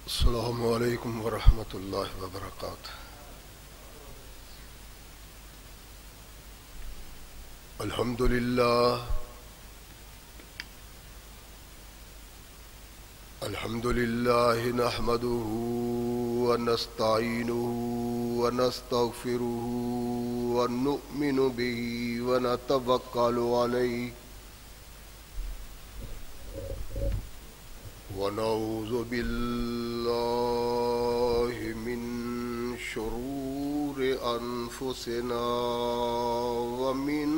السلام علیکم ورحمۃ اللہ وبرکاتہ۔ الحمد للہ نحمده ونستعینه ونستغفره ونؤمن به ونتوکل علیہ ونعوذ باللہ من شرور انفسنا ومن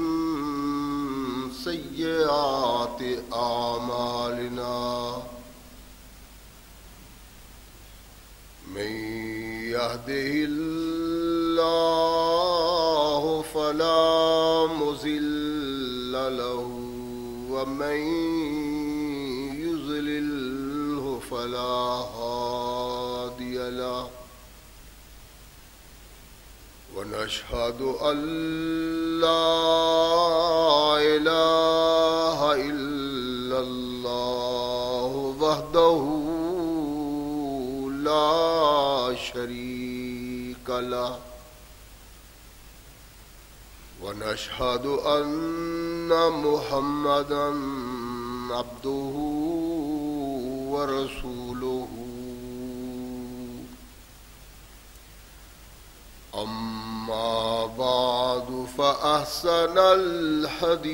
سیئات اعمالنا من يهده الله فلا مضل له ومن فلا هادي له ونشهد أن لا إله إلا الله وحده لا شريك له ونشهد أن محمدا عبده ورسوله أما بعد فأحسن الحديث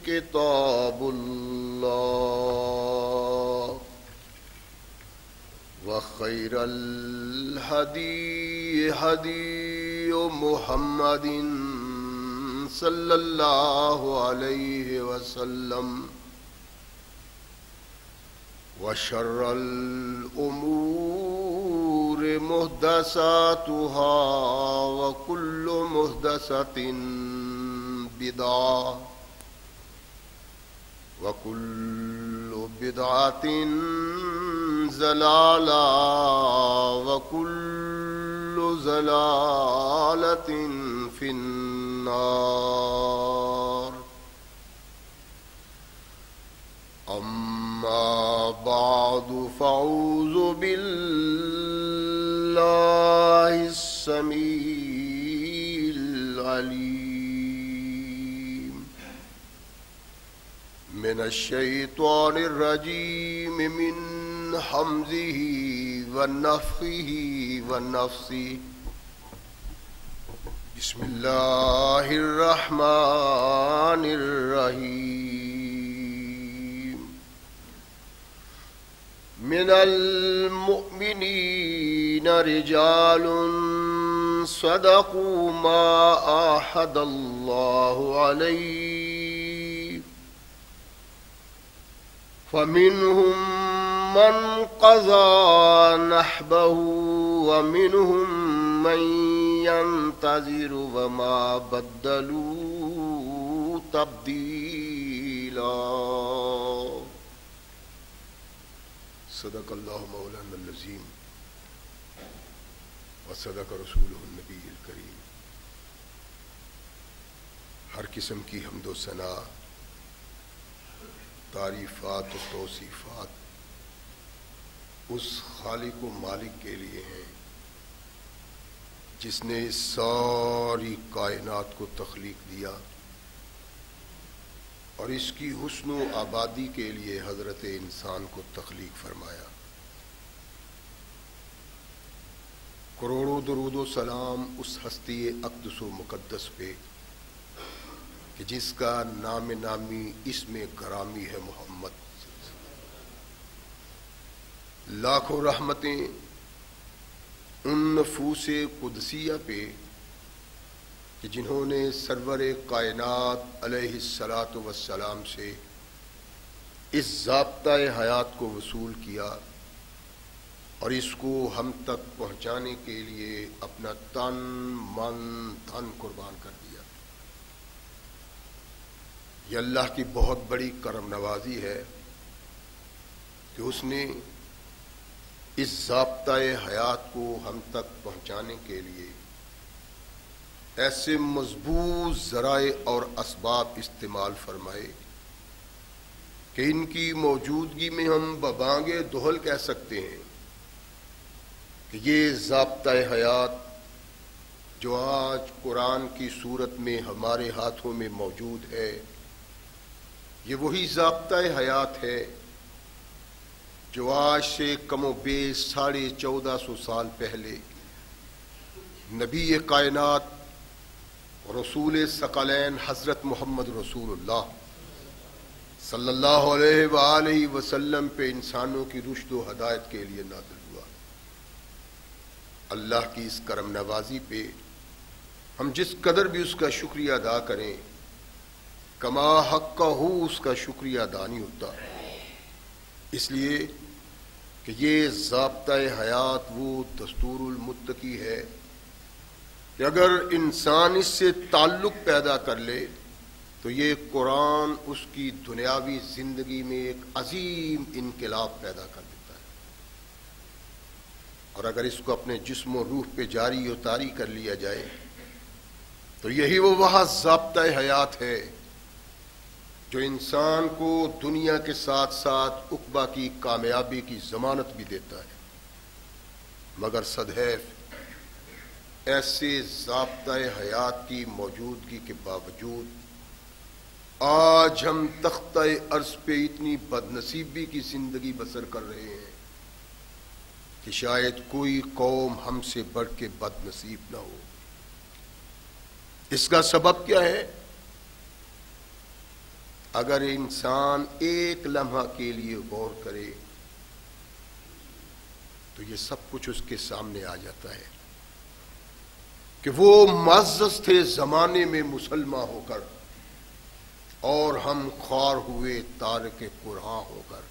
كتاب الله وخير الهدي هدي محمد صلى الله عليه وسلم وشر الأمور محدثاتها وكل محدثة بدعة وكل بدعة ضلالة وكل ضلالة في النار. أما بعد فأعوذ بالله السميع العليم من الشيطان الرجيم من حمزه ونفخه ونفثه. بسم الله الرحمن الرحيم. من المؤمنين رجال صدقوا ما عاهدوا الله عليه فمنهم من قضى نحبه ومنهم من ينتظر وما بدلوا تبديلا. صدق اللہ مولانا العظیم وصدق رسولہ النبی الکریم. ہر قسم کی حمد و ثنا، تعریفات و توصیفات اس خالق و مالک کے لیے ہیں جس نے ساری کائنات کو تخلیق دیا اور اس کی حسن و آبادی کے لیے حضرت انسان کو تخلیق فرمایا. کروڑوں درود و سلام اس ہستی اقدس و مقدس پہ کہ جس کا نام نامی اسم گرامی ہے محمد. لاکھوں رحمتیں ان نفوس قدسیہ پہ کہ جنہوں نے سرور کائنات علیہ الصلاۃ والسلام سے اس ضابطۂ حیات کو وصول کیا اور اس کو ہم تک پہنچانے کے لیے اپنا تن من دھن قربان کر دیا. یہ اللہ کی بہت بڑی کرم نوازی ہے کہ اس نے اس ضابطۂ حیات کو ہم تک پہنچانے کے لیے ایسے مضبوط ذرائع اور اسباب استعمال فرمائے کہ ان کی موجودگی میں ہم ببانگ دہل کہہ سکتے ہیں کہ یہ ضابطۂ حیات جو آج قرآن کی صورت میں ہمارے ہاتھوں میں موجود ہے، یہ وہی ضابطۂ حیات ہے جو آج سے کم و بیش 1450 سال پہلے نبی کائنات رسول ثقلین حضرت محمد رسول اللہ صلی اللہ علیہ وآلہ وسلم پہ انسانوں کی رشد و ہدایت کے لیے نازل ہوا۔ اللہ کی اس کرم نوازی پہ ہم جس قدر بھی اس کا شکریہ ادا کریں، کما حق ہو اس کا شکریہ ادا نہیں ہوتا، اس لیے کہ یہ ضابطۂ حیات وہ دستور المتقی ہے کہ اگر انسان اس سے تعلق پیدا کر لے تو یہ قرآن اس کی دنیاوی زندگی میں ایک عظیم انقلاب پیدا کر دیتا ہے، اور اگر اس کو اپنے جسم و روح پہ جاری و طاری کر لیا جائے تو یہی وہ ضابطۂ حیات ہے جو انسان کو دنیا کے ساتھ ساتھ عقبہ کی کامیابی کی ضمانت بھی دیتا ہے۔ مگر صدحیف ایسے ضابطۂ حیات کی موجودگی کے باوجود آج ہم تختہ ارض پہ اتنی بدنصیبی کی زندگی بسر کر رہے ہیں کہ شاید کوئی قوم ہم سے بڑھ کے بد نصیب نہ ہو۔ اس کا سبب کیا ہے؟ اگر انسان ایک لمحہ کے لیے غور کرے تو یہ سب کچھ اس کے سامنے آ جاتا ہے کہ وہ معزز تھے زمانے میں مسلمان ہو کر، اور ہم خوار ہوئے تارک قرآن ہو کر۔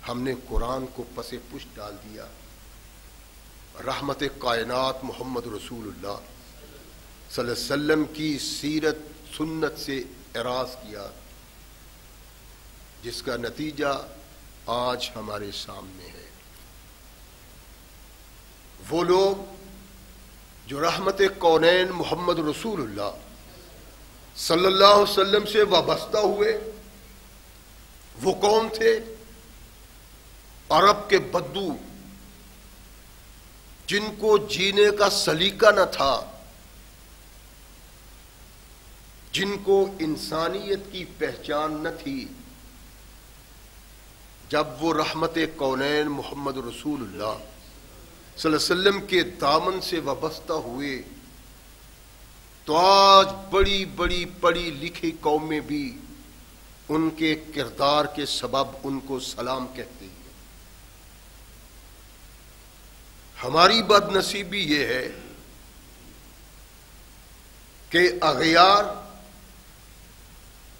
ہم نے قرآن کو پس پشت ڈال دیا، رحمت کائنات محمد رسول اللہ صلی اللہ علیہ وسلم کی سیرت سنت سے اعراض کیا، جس کا نتیجہ آج ہمارے سامنے ہے۔ وہ لوگ جو رحمت کونین محمد رسول اللہ صلی اللہ علیہ وسلم سے وابستہ ہوئے، وہ کون تھے؟ عرب کے بدو، جن کو جینے کا سلیقہ نہ تھا، جن کو انسانیت کی پہچان نہ تھی، جب وہ رحمت کونین محمد رسول اللہ صلی اللہ علیہ وسلم کے دامن سے وابستہ ہوئے تو آج بڑی بڑی پڑھی لکھی قومیں بھی ان کے کردار کے سبب ان کو سلام کہتی ہیں۔ ہماری بد نصیبی یہ ہے کہ اغیار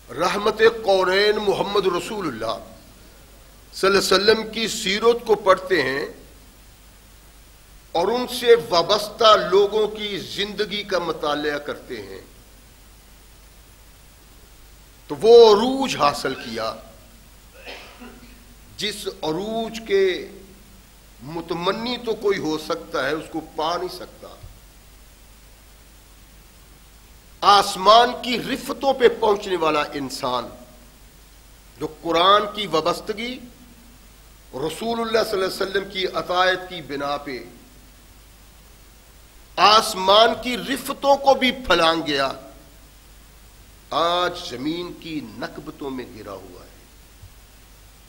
رحمت کونین محمد رسول اللہ صلی اللہ علیہ وسلم کی سیرت کو پڑھتے ہیں اور ان سے وابستہ لوگوں کی زندگی کا مطالعہ کرتے ہیں تو وہ عروج حاصل کیا جس عروج کے متمنی تو کوئی ہو سکتا ہے، اس کو پا نہیں سکتا۔ آسمان کی رفتوں پہ پہنچنے والا انسان جو قرآن کی وابستگی رسول اللہ صلی اللہ علیہ وسلم کی عطایت کی بنا پہ آسمان کی رفتوں کو بھی پھلانگ گیا، آج زمین کی نکبتوں میں گرا ہوا ہے۔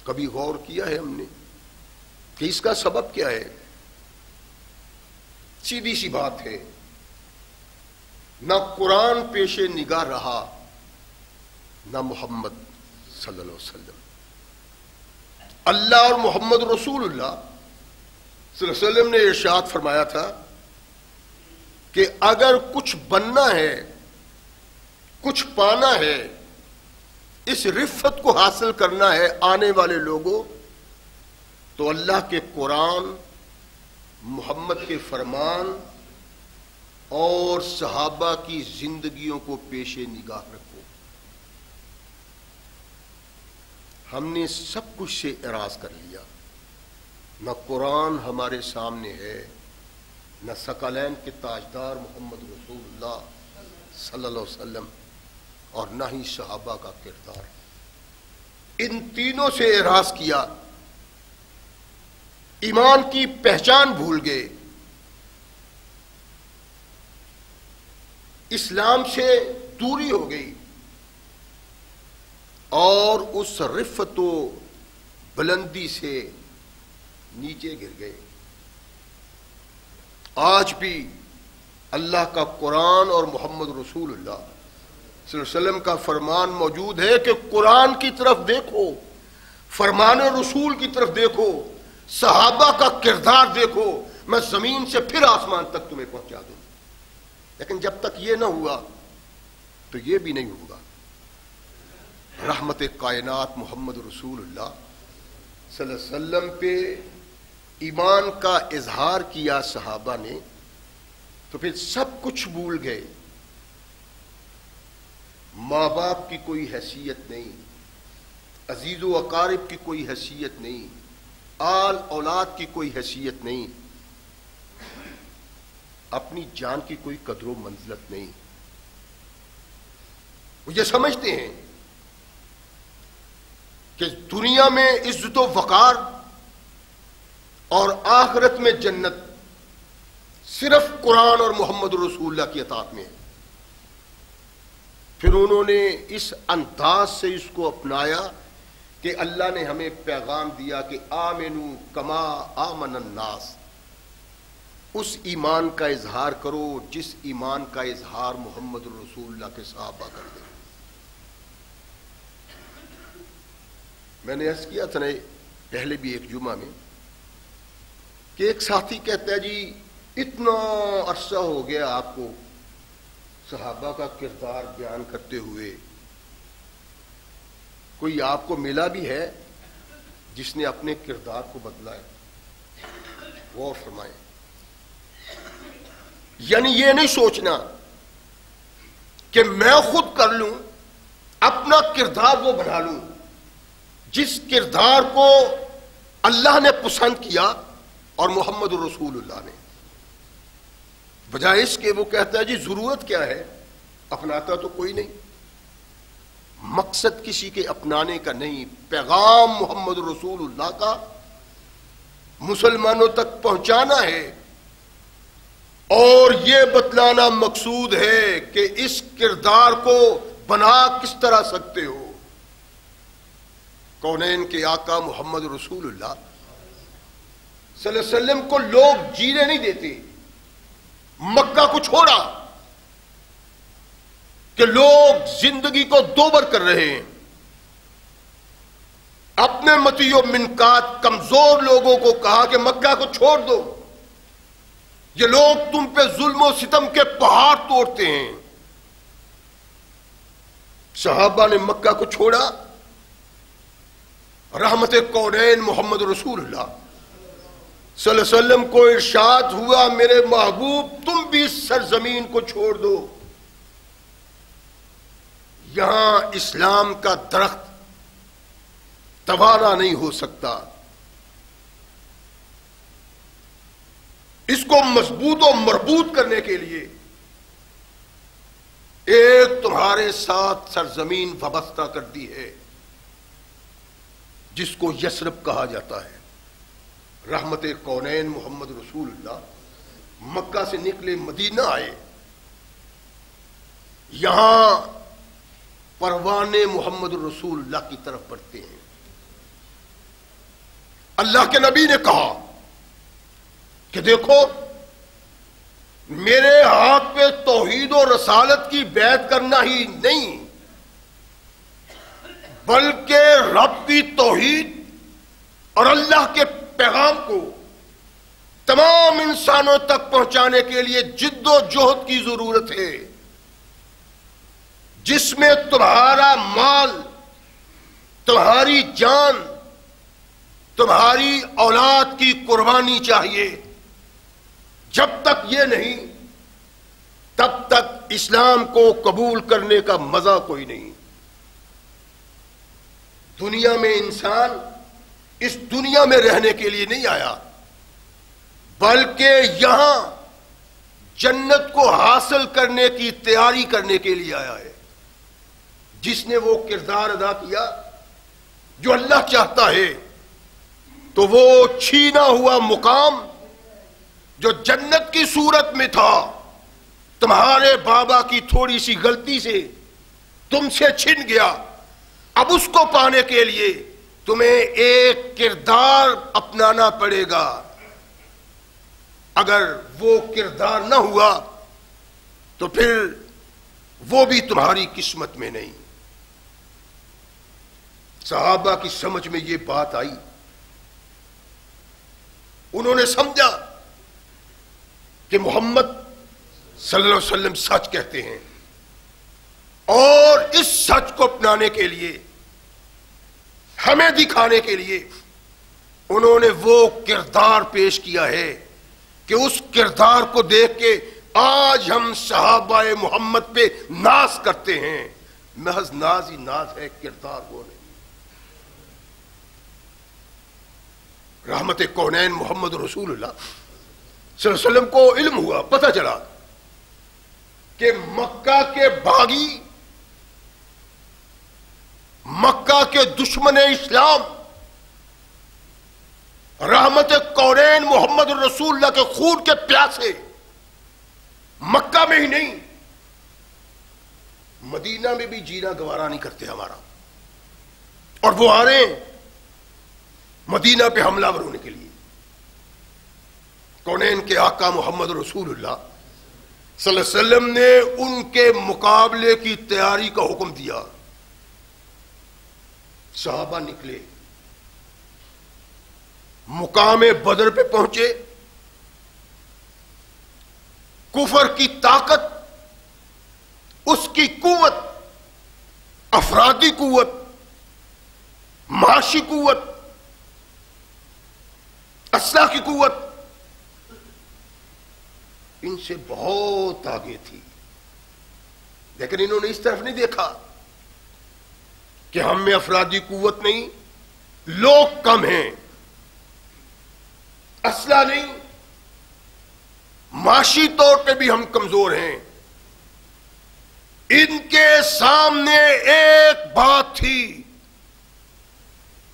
کبھی غور کیا ہے ہم نے کہ اس کا سبب کیا ہے؟ سیدھی سی بات ہے، نہ قرآن پیش نگاہ رہا، نہ محمد صلی اللہ علیہ وسلم۔ اللہ اور محمد رسول اللہ صلی اللہ علیہ وسلم نے ارشاد فرمایا تھا کہ اگر کچھ بننا ہے، کچھ پانا ہے، اس رفت کو حاصل کرنا ہے آنے والے لوگوں، تو اللہ کے قرآن، محمد کے فرمان اور صحابہ کی زندگیوں کو پیش نگاہ رکھو۔ ہم نے سب کچھ سے اعراض کر لیا، نہ قرآن ہمارے سامنے ہے، نہ ثقلین کے تاجدار محمد رسول اللہ صلی اللہ علیہ وسلم، اور نہ ہی صحابہ کا کردار۔ ان تینوں سے اعراض کیا، ایمان کی پہچان بھول گئے، اسلام سے دوری ہو گئی اور اس رفت و بلندی سے نیچے گر گئے۔ آج بھی اللہ کا قرآن اور محمد رسول اللہ صلی اللہ علیہ وسلم کا فرمان موجود ہے کہ قرآن کی طرف دیکھو، فرمان رسول کی طرف دیکھو، صحابہ کا کردار دیکھو، میں زمین سے پھر آسمان تک تمہیں پہنچا دوں۔ لیکن جب تک یہ نہ ہوا تو یہ بھی نہیں ہوگا۔ رحمت کائنات محمد رسول اللہ صلی اللہ علیہ وسلم پہ ایمان کا اظہار کیا صحابہ نے تو پھر سب کچھ بھول گئے۔ ماں باپ کی کوئی حیثیت نہیں، عزیز و اقارب کی کوئی حیثیت نہیں، آل اولاد کی کوئی حیثیت نہیں، اپنی جان کی کوئی قدر و منزلت نہیں۔ وہ یہ سمجھتے ہیں کہ دنیا میں عزت و وقار اور آخرت میں جنت صرف قرآن اور محمد رسول اللہ کی اطاعت میں ہے۔ پھر انہوں نے اس انداز سے اس کو اپنایا کہ اللہ نے ہمیں پیغام دیا کہ آمنو کما آمن الناس، اس ایمان کا اظہار کرو جس ایمان کا اظہار محمد رسول اللہ کے صحابہ کرتے۔ میں نے عرض کیا تھا نا پہلے بھی ایک جمعہ میں کہ ایک ساتھی کہتا ہے جی اتنا عرصہ ہو گیا آپ کو صحابہ کا کردار بیان کرتے ہوئے، کوئی آپ کو ملا بھی ہے جس نے اپنے کردار کو بدلا ہے؟ غور فرمائیں۔ یعنی یہ نہیں سوچنا کہ میں خود کر لوں، اپنا کردار وہ بنا لوں جس کردار کو اللہ نے پسند کیا اور محمد رسول اللہ نے، بجائے اس کے وہ کہتا ہے جی ضرورت کیا ہے، اپناتا تو کوئی نہیں۔ مقصد کسی کے اپنانے کا نہیں، پیغام محمد رسول اللہ کا مسلمانوں تک پہنچانا ہے اور یہ بتلانا مقصود ہے کہ اس کردار کو بنا کس طرح سکتے ہو۔ کونین کے آقا محمد رسول اللہ صلی اللہ علیہ وسلم کو لوگ جینے نہیں دیتے، مکہ کو چھوڑا کہ لوگ زندگی کو دوبر کر رہے ہیں، اپنے متی و منکات کمزور لوگوں کو کہا کہ مکہ کو چھوڑ دو، یہ لوگ تم پہ ظلم و ستم کے پہاڑ توڑتے ہیں۔ صحابہ نے مکہ کو چھوڑا، رحمت کونین محمد رسول اللہ صلی اللہ علیہ وسلم کو ارشاد ہوا میرے محبوب تم بھی اس سرزمین کو چھوڑ دو، یہاں اسلام کا درخت توارا نہیں ہو سکتا، اس کو مضبوط و مربوط کرنے کے لیے ایک تمہارے ساتھ سرزمین وابستہ کر دی ہے جس کو یثرب کہا جاتا ہے۔ رحمت کونین محمد رسول اللہ مکہ سے نکلے مدینہ آئے، یہاں پروانے محمد رسول اللہ کی طرف بڑھتے ہیں۔ اللہ کے نبی نے کہا کہ دیکھو میرے ہاتھ پہ توحید و رسالت کی بیعت کرنا ہی نہیں بلکہ رب کی توحید اور اللہ کے پیغام کو تمام انسانوں تک پہنچانے کے لیے جد و جہد کی ضرورت ہے، جس میں تمہارا مال، تمہاری جان، تمہاری اولاد کی قربانی چاہیے۔ جب تک یہ نہیں تب تک اسلام کو قبول کرنے کا مزہ کوئی نہیں۔ دنیا میں انسان اس دنیا میں رہنے کے لیے نہیں آیا بلکہ یہاں جنت کو حاصل کرنے کی تیاری کرنے کے لیے آیا ہے۔ جس نے وہ کردار ادا کیا جو اللہ چاہتا ہے تو وہ چھینا ہوا مقام جو جنت کی صورت میں تھا، تمہارے بابا کی تھوڑی سی غلطی سے تم سے چھن گیا، اب اس کو پانے کے لیے تمہیں ایک کردار اپنانا پڑے گا۔ اگر وہ کردار نہ ہوا تو پھر وہ بھی تمہاری قسمت میں نہیں۔ صحابہ کی سمجھ میں یہ بات آئی، انہوں نے سمجھا کہ محمد صلی اللہ علیہ وسلم سچ کہتے ہیں، اور اس سچ کو اپنانے کے لیے، ہمیں دکھانے کے لیے انہوں نے وہ کردار پیش کیا ہے کہ اس کردار کو دیکھ کے آج ہم صحابہ محمد پہ ناز کرتے ہیں۔ محض ناز ہی ناز ہے، کردار وہ نہیں۔ رحمت کونین محمد رسول اللہ صلی اللہ علیہ وسلم کو علم ہوا، پتہ چلا کہ مکہ کے باغی، مکہ کے دشمن اسلام، رحمت کونین محمد رسول اللہ کے خون کے پیاسے مکہ میں ہی نہیں، مدینہ میں بھی جینا گوارا نہیں کرتے ہمارا، اور وہ آ رہے ہیں مدینہ پہ حملہ ور ہونے کے لیے۔ کونین کے آقا محمد رسول اللہ صلی اللہ علیہ وسلم نے ان کے مقابلے کی تیاری کا حکم دیا۔ صحابہ نکلے، مقام بدر پہ پہنچے، کفر کی طاقت، اس کی قوت، افرادی قوت، معاشی قوت، اسلحہ کی قوت ان سے بہت آگے تھی، لیکن انہوں نے اس طرف نہیں دیکھا کہ ہم میں افرادی قوت نہیں، لوگ کم ہیں، اسلحہ نہیں، معاشی طور پہ بھی ہم کمزور ہیں۔ ان کے سامنے ایک بات تھی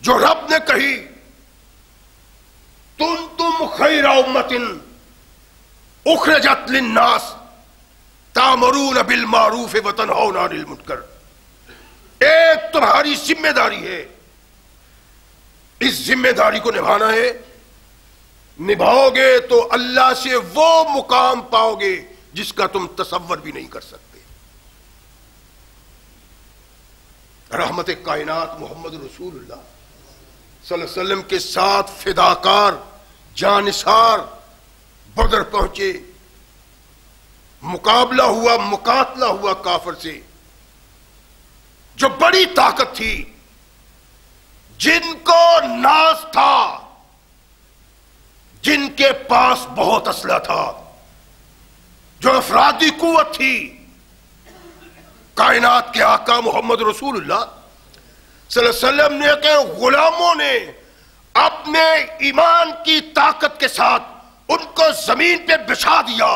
جو رب نے کہی، تم خیر امت اخرجت للناس تامرون بالمعروف وتنہون عن المنکر۔ ایک تمہاری ذمہ داری ہے، اس ذمہ داری کو نبھانا ہے، نبھاؤ گے تو اللہ سے وہ مقام پاؤ گے جس کا تم تصور بھی نہیں کر سکتے۔ رحمت کائنات محمد رسول اللہ صلی اللہ علیہ وسلم کے ساتھ فداکار جانثار بدر پہنچے، مقابلہ ہوا، مقاتلہ ہوا کافر سے، جو بڑی طاقت تھی، جن کو ناز تھا، جن کے پاس بہت اسلحہ تھا، جو افرادی قوت تھی۔ کائنات کے آقا محمد رسول اللہ صلی اللہ علیہ وسلم نے کہ غلاموں نے اپنے ایمان کی طاقت کے ساتھ ان کو زمین پہ بچھا دیا،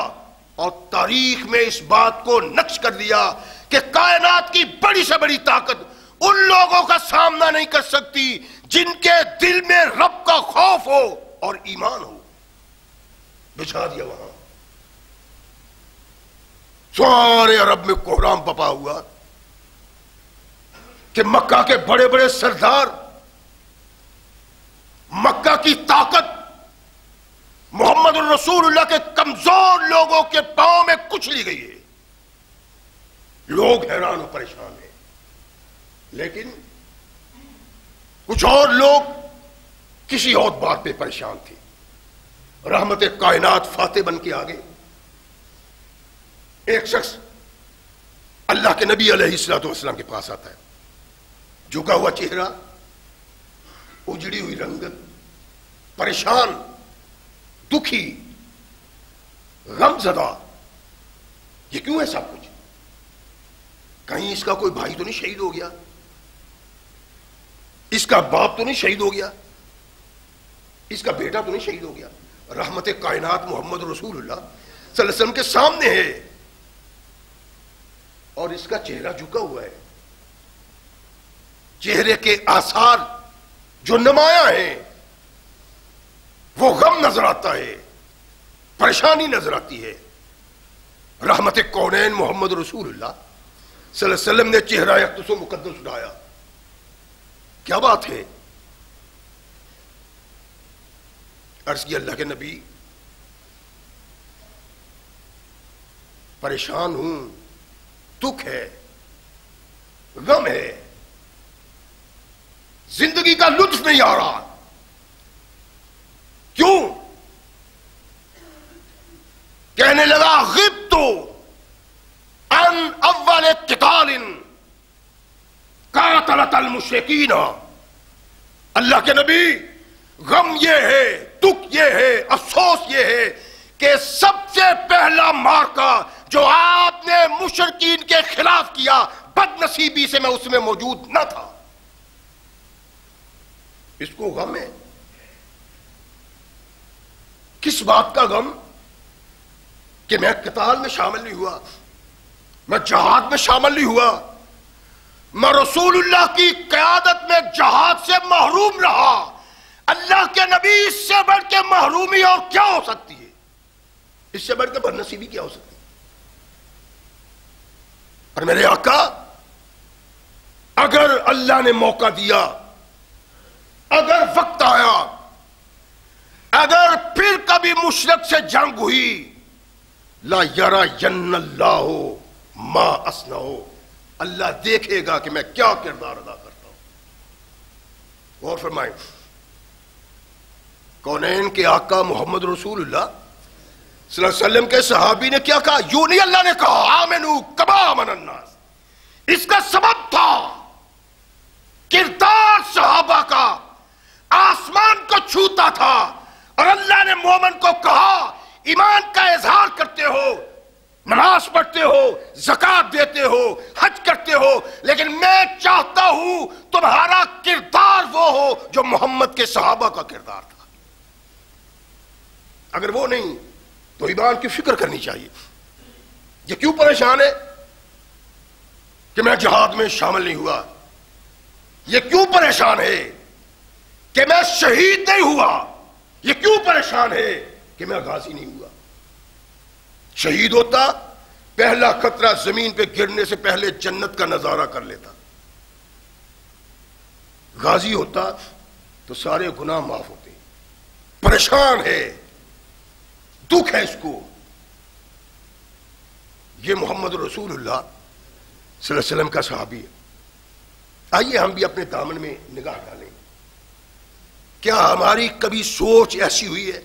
اور تاریخ میں اس بات کو نقش کر دیا کہ کائنات کی بڑی سے بڑی طاقت ان لوگوں کا سامنا نہیں کر سکتی جن کے دل میں رب کا خوف ہو اور ایمان ہو۔ بچھا دیا وہاں، سارے عرب میں کوہرام پپا ہوا کہ مکہ کے بڑے بڑے سردار، مکہ کی طاقت محمد الرسول اللہ کے کمزور لوگوں کے پاؤں میں کچھ لی گئی ہے۔ لوگ حیران و پریشان ہیں، لیکن کچھ اور لوگ کسی اور بات پہ پریشان تھے۔ رحمت کائنات فاتح بن کے آگے ایک شخص اللہ کے نبی علیہ الصلوۃ والسلام کے پاس آتا ہے، جھکا ہوا چہرہ، اجڑی ہوئی رنگت، پریشان، دکھی، غم زدہ۔ یہ کیوں ہے سب کچھ؟ کہیں اس کا کوئی بھائی تو نہیں شہید ہو گیا؟ اس کا باپ تو نہیں شہید ہو گیا؟ اس کا بیٹا تو نہیں شہید ہو گیا؟ رحمت کائنات محمد رسول اللہ صلی اللہ علیہ وسلم کے سامنے ہے اور اس کا چہرہ جھکا ہوا ہے، چہرے کے آثار جو نمایاں ہیں، وہ غم نظر آتا ہے، پریشانی نظر آتی ہے۔ رحمت کونین محمد رسول اللہ صلی اللہ علیہ وسلم نے چہرہ اقدس و مقدس اٹھایا۔ کیا بات ہے؟ عرض کی اللہ کے نبی، پریشان ہوں، دکھ ہے، غم ہے، زندگی کا لطف نہیں آ رہا۔ کیوں؟ کہنے لگا غبت عن اول قتال قاتلت المشرکین۔ اللہ کے نبی، غم یہ ہے، دکھ یہ ہے، افسوس یہ ہے کہ سب سے پہلا معرکہ جو آپ نے مشرکین کے خلاف کیا، بد نصیبی سے میں اس میں موجود نہ تھا۔ اس کو غم ہے۔ کس بات کا غم؟ کہ میں قتال میں شامل نہیں ہوا، میں جہاد میں شامل نہیں ہوا، میں رسول اللہ کی قیادت میں جہاد سے محروم رہا۔ اللہ کے نبی، اس سے بڑھ کے محرومی اور کیا ہو سکتی ہے؟ اس سے بڑھ کے بد نصیبی کیا ہو سکتی ہے؟ اور میرے آقا، اگر اللہ نے موقع دیا، اگر وقت آیا، اگر پھر کبھی مشرک سے جنگ ہوئی، لا یرین اللہ ما اصنع، اللہ دیکھے گا کہ میں کیا کردار ادا کرتا ہوں۔ غور فرمائیں، کونین کے آقا محمد رسول اللہ صلی اللہ علیہ وسلم کے صحابی نے کیا کہا؟ یوں نہیں اللہ نے کہا آمنو کما آمن الناس۔ اس کا سبب تھا کردار صحابہ کا آسمان کو چھوتا تھا، اور اللہ نے مومن کو کہا ایمان کا اظہار کرتے ہو، نماز پڑھتے ہو، زکوٰۃ دیتے ہو، حج کرتے ہو، لیکن میں چاہتا ہوں تمہارا کردار وہ ہو جو محمد کے صحابہ کا کردار تھا۔ اگر وہ نہیں تو ایمان کی فکر کرنی چاہیے۔ یہ کیوں پریشان ہے کہ میں جہاد میں شامل نہیں ہوا؟ یہ کیوں پریشان ہے کہ میں شہید نہیں ہوا؟ یہ کیوں پریشان ہے کہ میں غازی نہیں ہوا؟ شہید ہوتا، پہلا خطرہ زمین پہ گرنے سے پہلے جنت کا نظارہ کر لیتا۔ غازی ہوتا تو سارے گناہ معاف ہوتے۔ پریشان ہے، دکھ ہے اس کو۔ یہ محمد رسول اللہ صلی اللہ علیہ وسلم کا صحابی ہے۔ آئیے ہم بھی اپنے دامن میں نگاہ ڈالیں۔ کیا ہماری کبھی سوچ ایسی ہوئی ہے؟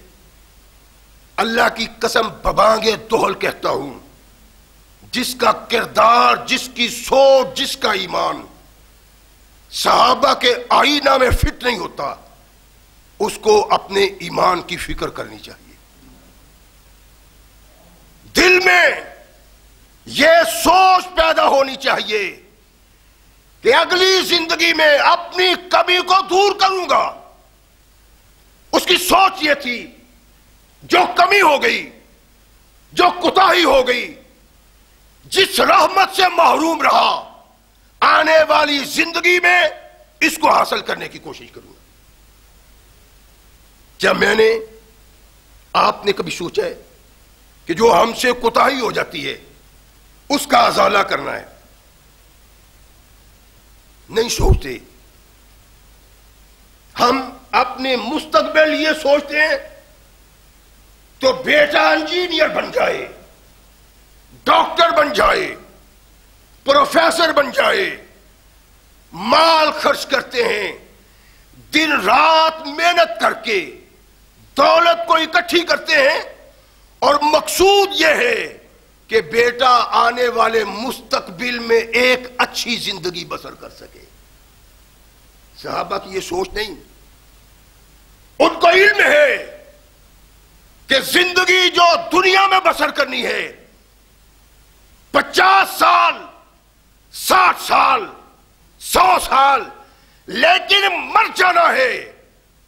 اللہ کی قسم ببانگے دوہل کہتا ہوں، جس کا کردار، جس کی سوچ، جس کا ایمان صحابہ کے آئینہ میں فٹ نہیں ہوتا، اس کو اپنے ایمان کی فکر کرنی چاہیے۔ دل میں یہ سوچ پیدا ہونی چاہیے کہ اگلی زندگی میں اپنی کمی کو دور کروں گا۔ اس کی سوچ یہ تھی، جو کمی ہو گئی، جو کوتاہی ہو گئی، جس رحمت سے محروم رہا، آنے والی زندگی میں اس کو حاصل کرنے کی کوشش کروں گا۔ کیا میں نے، آپ نے کبھی سوچا ہے کہ جو ہم سے کوتاہی ہو جاتی ہے اس کا ازالہ کرنا ہے؟ نہیں سوچتے۔ ہم اپنے مستقبل یہ سوچتے ہیں تو بیٹا انجینئر بن جائے، ڈاکٹر بن جائے، پروفیسر بن جائے، مال خرچ کرتے ہیں، دن رات محنت کر کے دولت کو اکٹھی کرتے ہیں، اور مقصود یہ ہے کہ بیٹا آنے والے مستقبل میں ایک اچھی زندگی بسر کر سکے۔ صحابہ کی یہ سوچ نہیں۔ ان کو علم ہے کہ زندگی جو دنیا میں بسر کرنی ہے، 50 سال، 60 سال، 100 سال، لیکن مر جانا ہے،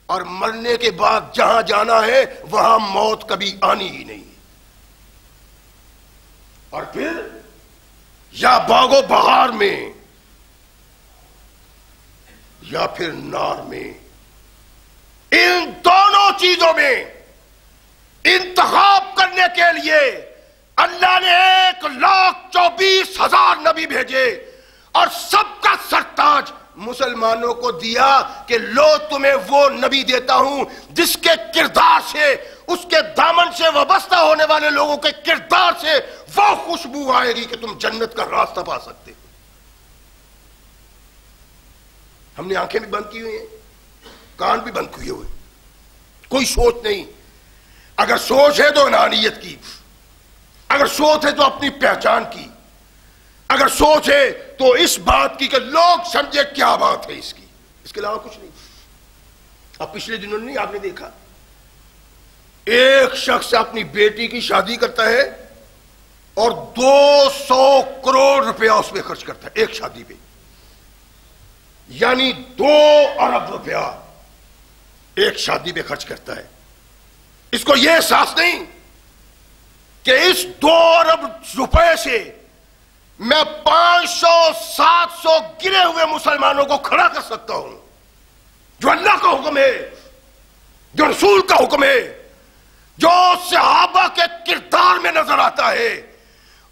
اور مرنے کے بعد جہاں جانا ہے وہاں موت کبھی آنی ہی نہیں۔ اور پھر یا باغ و بہار میں یا پھر نار میں ان دونوں چیزوں میں انتخاب کرنے کے لیے اللہ نے 1,24,000 نبی بھیجے اور سب کا سرتاج مسلمانوں کو دیا کہ لو تمہیں وہ نبی دیتا ہوں جس کے کردار سے، اس کے دامن سے وابستہ ہونے والے لوگوں کے کردار سے وہ خوشبو آئے گی کہ تم جنت کا راستہ پا سکتے ہو۔ ہم نے آنکھیں بھی بند کی ہوئی ہیں، کان بھی بند کیے ہوئے، کوئی سوچ نہیں۔ اگر سوچ ہے تو انانیت کی، اگر سوچ ہے تو اپنی پہچان کی، اگر سوچ ہے تو اس بات کی کہ لوگ سمجھے کیا بات ہے اس کی، اس کے علاوہ کچھ نہیں۔ اب پچھلے دنوں نہیں آپ نے دیکھا ایک شخص اپنی بیٹی کی شادی کرتا ہے اور 200 کروڑ روپیہ اس پہ خرچ کرتا ہے ایک شادی پہ، یعنی 2 ارب روپیہ ایک شادی پہ خرچ کرتا ہے۔ اس کو یہ احساس نہیں کہ اس 2 ارب روپے سے میں 500-700 گرے ہوئے مسلمانوں کو کھڑا کر سکتا ہوں۔ جو اللہ کا حکم ہے، جو رسول کا حکم ہے، جو صحابہ کے کردار میں نظر آتا ہے،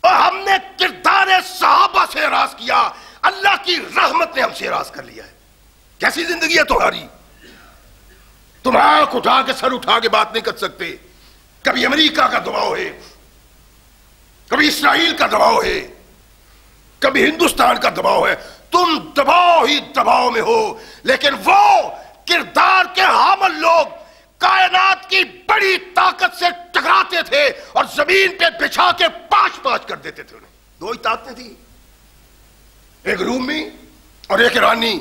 اور ہم نے کردار صحابہ سے اعراض کیا، اللہ کی رحمت نے ہم سے اعراض کر لیا ہے۔ کیسی زندگی ہے تمہاری؟ تم آنکھ اٹھا کے سر اٹھا کے بات نہیں کر سکتے۔ کبھی امریکہ کا دباؤ ہے، کبھی اسرائیل کا دباؤ ہے، کبھی ہندوستان کا دباؤ ہے، تم دباؤ ہی دباؤ میں ہو۔ لیکن وہ کردار کے حامل لوگ کائنات کی بڑی طاقت سے ٹکراتے تھے اور زمین پہ بچھا کے پاش پاش کر دیتے تھے۔ انہیں 2 ہی طاقتیں تھیں، ایک رومی اور ایک ایرانی۔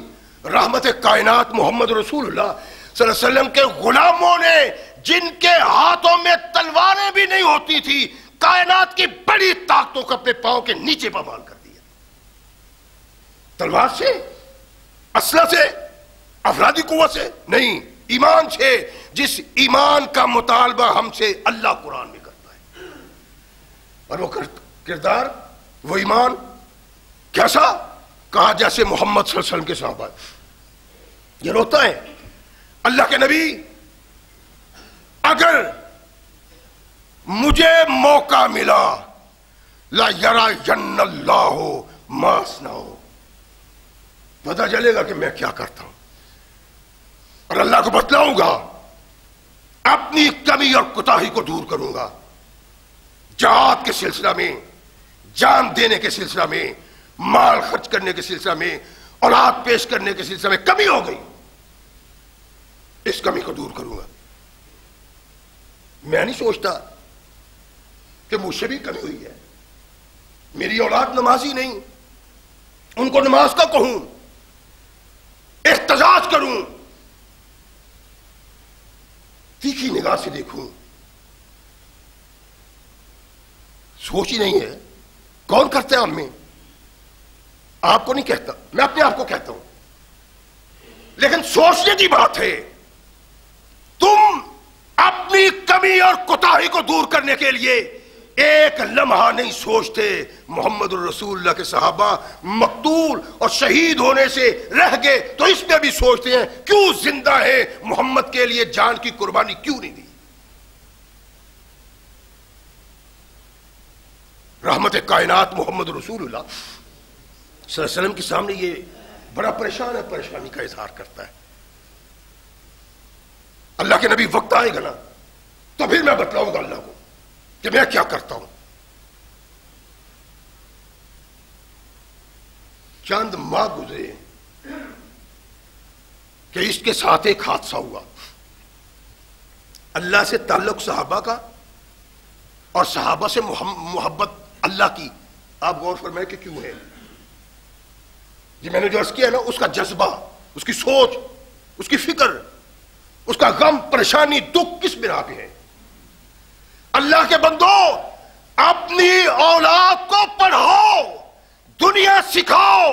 رحمت کائنات محمد رسول اللہ صلی اللہ علیہ وسلم کے غلاموں نے، جن کے ہاتھوں میں تلواریں بھی نہیں ہوتی تھی، کائنات کی بڑی طاقتوں کو اپنے پاؤں کے نیچے پامال کر دیا۔ تلوار سے، اسلحہ سے، افرادی قوت سے نہیں، ایمان سے، جس ایمان کا مطالبہ ہم سے اللہ قرآن میں کرتا ہے۔ اور وہ کردار، وہ ایمان کیسا؟ کہا جیسے محمد صلی اللہ علیہ وسلم کے صحابہ۔ یہ روتا ہے اللہ کے نبی، اگر مجھے موقع ملا لا یرین اللہ ما اصنع، پتہ چلے گا کہ میں کیا کرتا ہوں، اور اللہ کو بتلاؤں گا، اپنی کمی اور کوتاہی کو دور کروں گا۔ جہاد کے سلسلہ میں، جان دینے کے سلسلہ میں، مال خرچ کرنے کے سلسلہ میں، اولاد پیش کرنے کے سلسلہ میں کمی ہو گئی، اس کمی کو دور کروں گا۔ میں نہیں سوچتا کہ مجھ سے بھی کمی ہوئی ہے، میری اولاد نمازی نہیں، ان کو نماز کا کہوں، احتجاج کروں، تیکھی نگاہ سے دیکھوں، سوچ ہی نہیں ہے۔ کون کرتا ہے ہم میں؟ آپ کو نہیں کہتا، میں اپنے آپ کو کہتا ہوں، لیکن سوچنے کی بات ہے۔ تم اپنی کمی اور کوتاہی کو دور کرنے کے لیے ایک لمحہ نہیں سوچتے۔ محمد الرسول اللہ کے صحابہ مقتول اور شہید ہونے سے رہ گئے تو اس میں بھی سوچتے ہیں کیوں زندہ ہے، محمد کے لیے جان کی قربانی کیوں نہیں دی۔ رحمت کائنات محمد رسول اللہ صلی اللہ علیہ وسلم کے سامنے یہ بڑا پریشان ہے، پریشانی کا اظہار کرتا ہے۔ اللہ کے نبی وقت آئے گا نا تو پھر میں بتلاؤں گا اللہ کو کہ میں کیا کرتا ہوں۔ چند ماہ گزرے کہ اس کے ساتھ ایک حادثہ ہوا۔ اللہ سے تعلق صحابہ کا اور صحابہ سے محبت اللہ کی، آپ غور فرمائیں کہ کیوں ہے؟ جی میں نے جو عرض کیا نا، اس کا جذبہ، اس کی سوچ، اس کی فکر، اس کا غم، پریشانی، دکھ کس بنا پہ ہے؟ اللہ کے بندو، اپنی اولاد کو پڑھاؤ، دنیا سکھاؤ،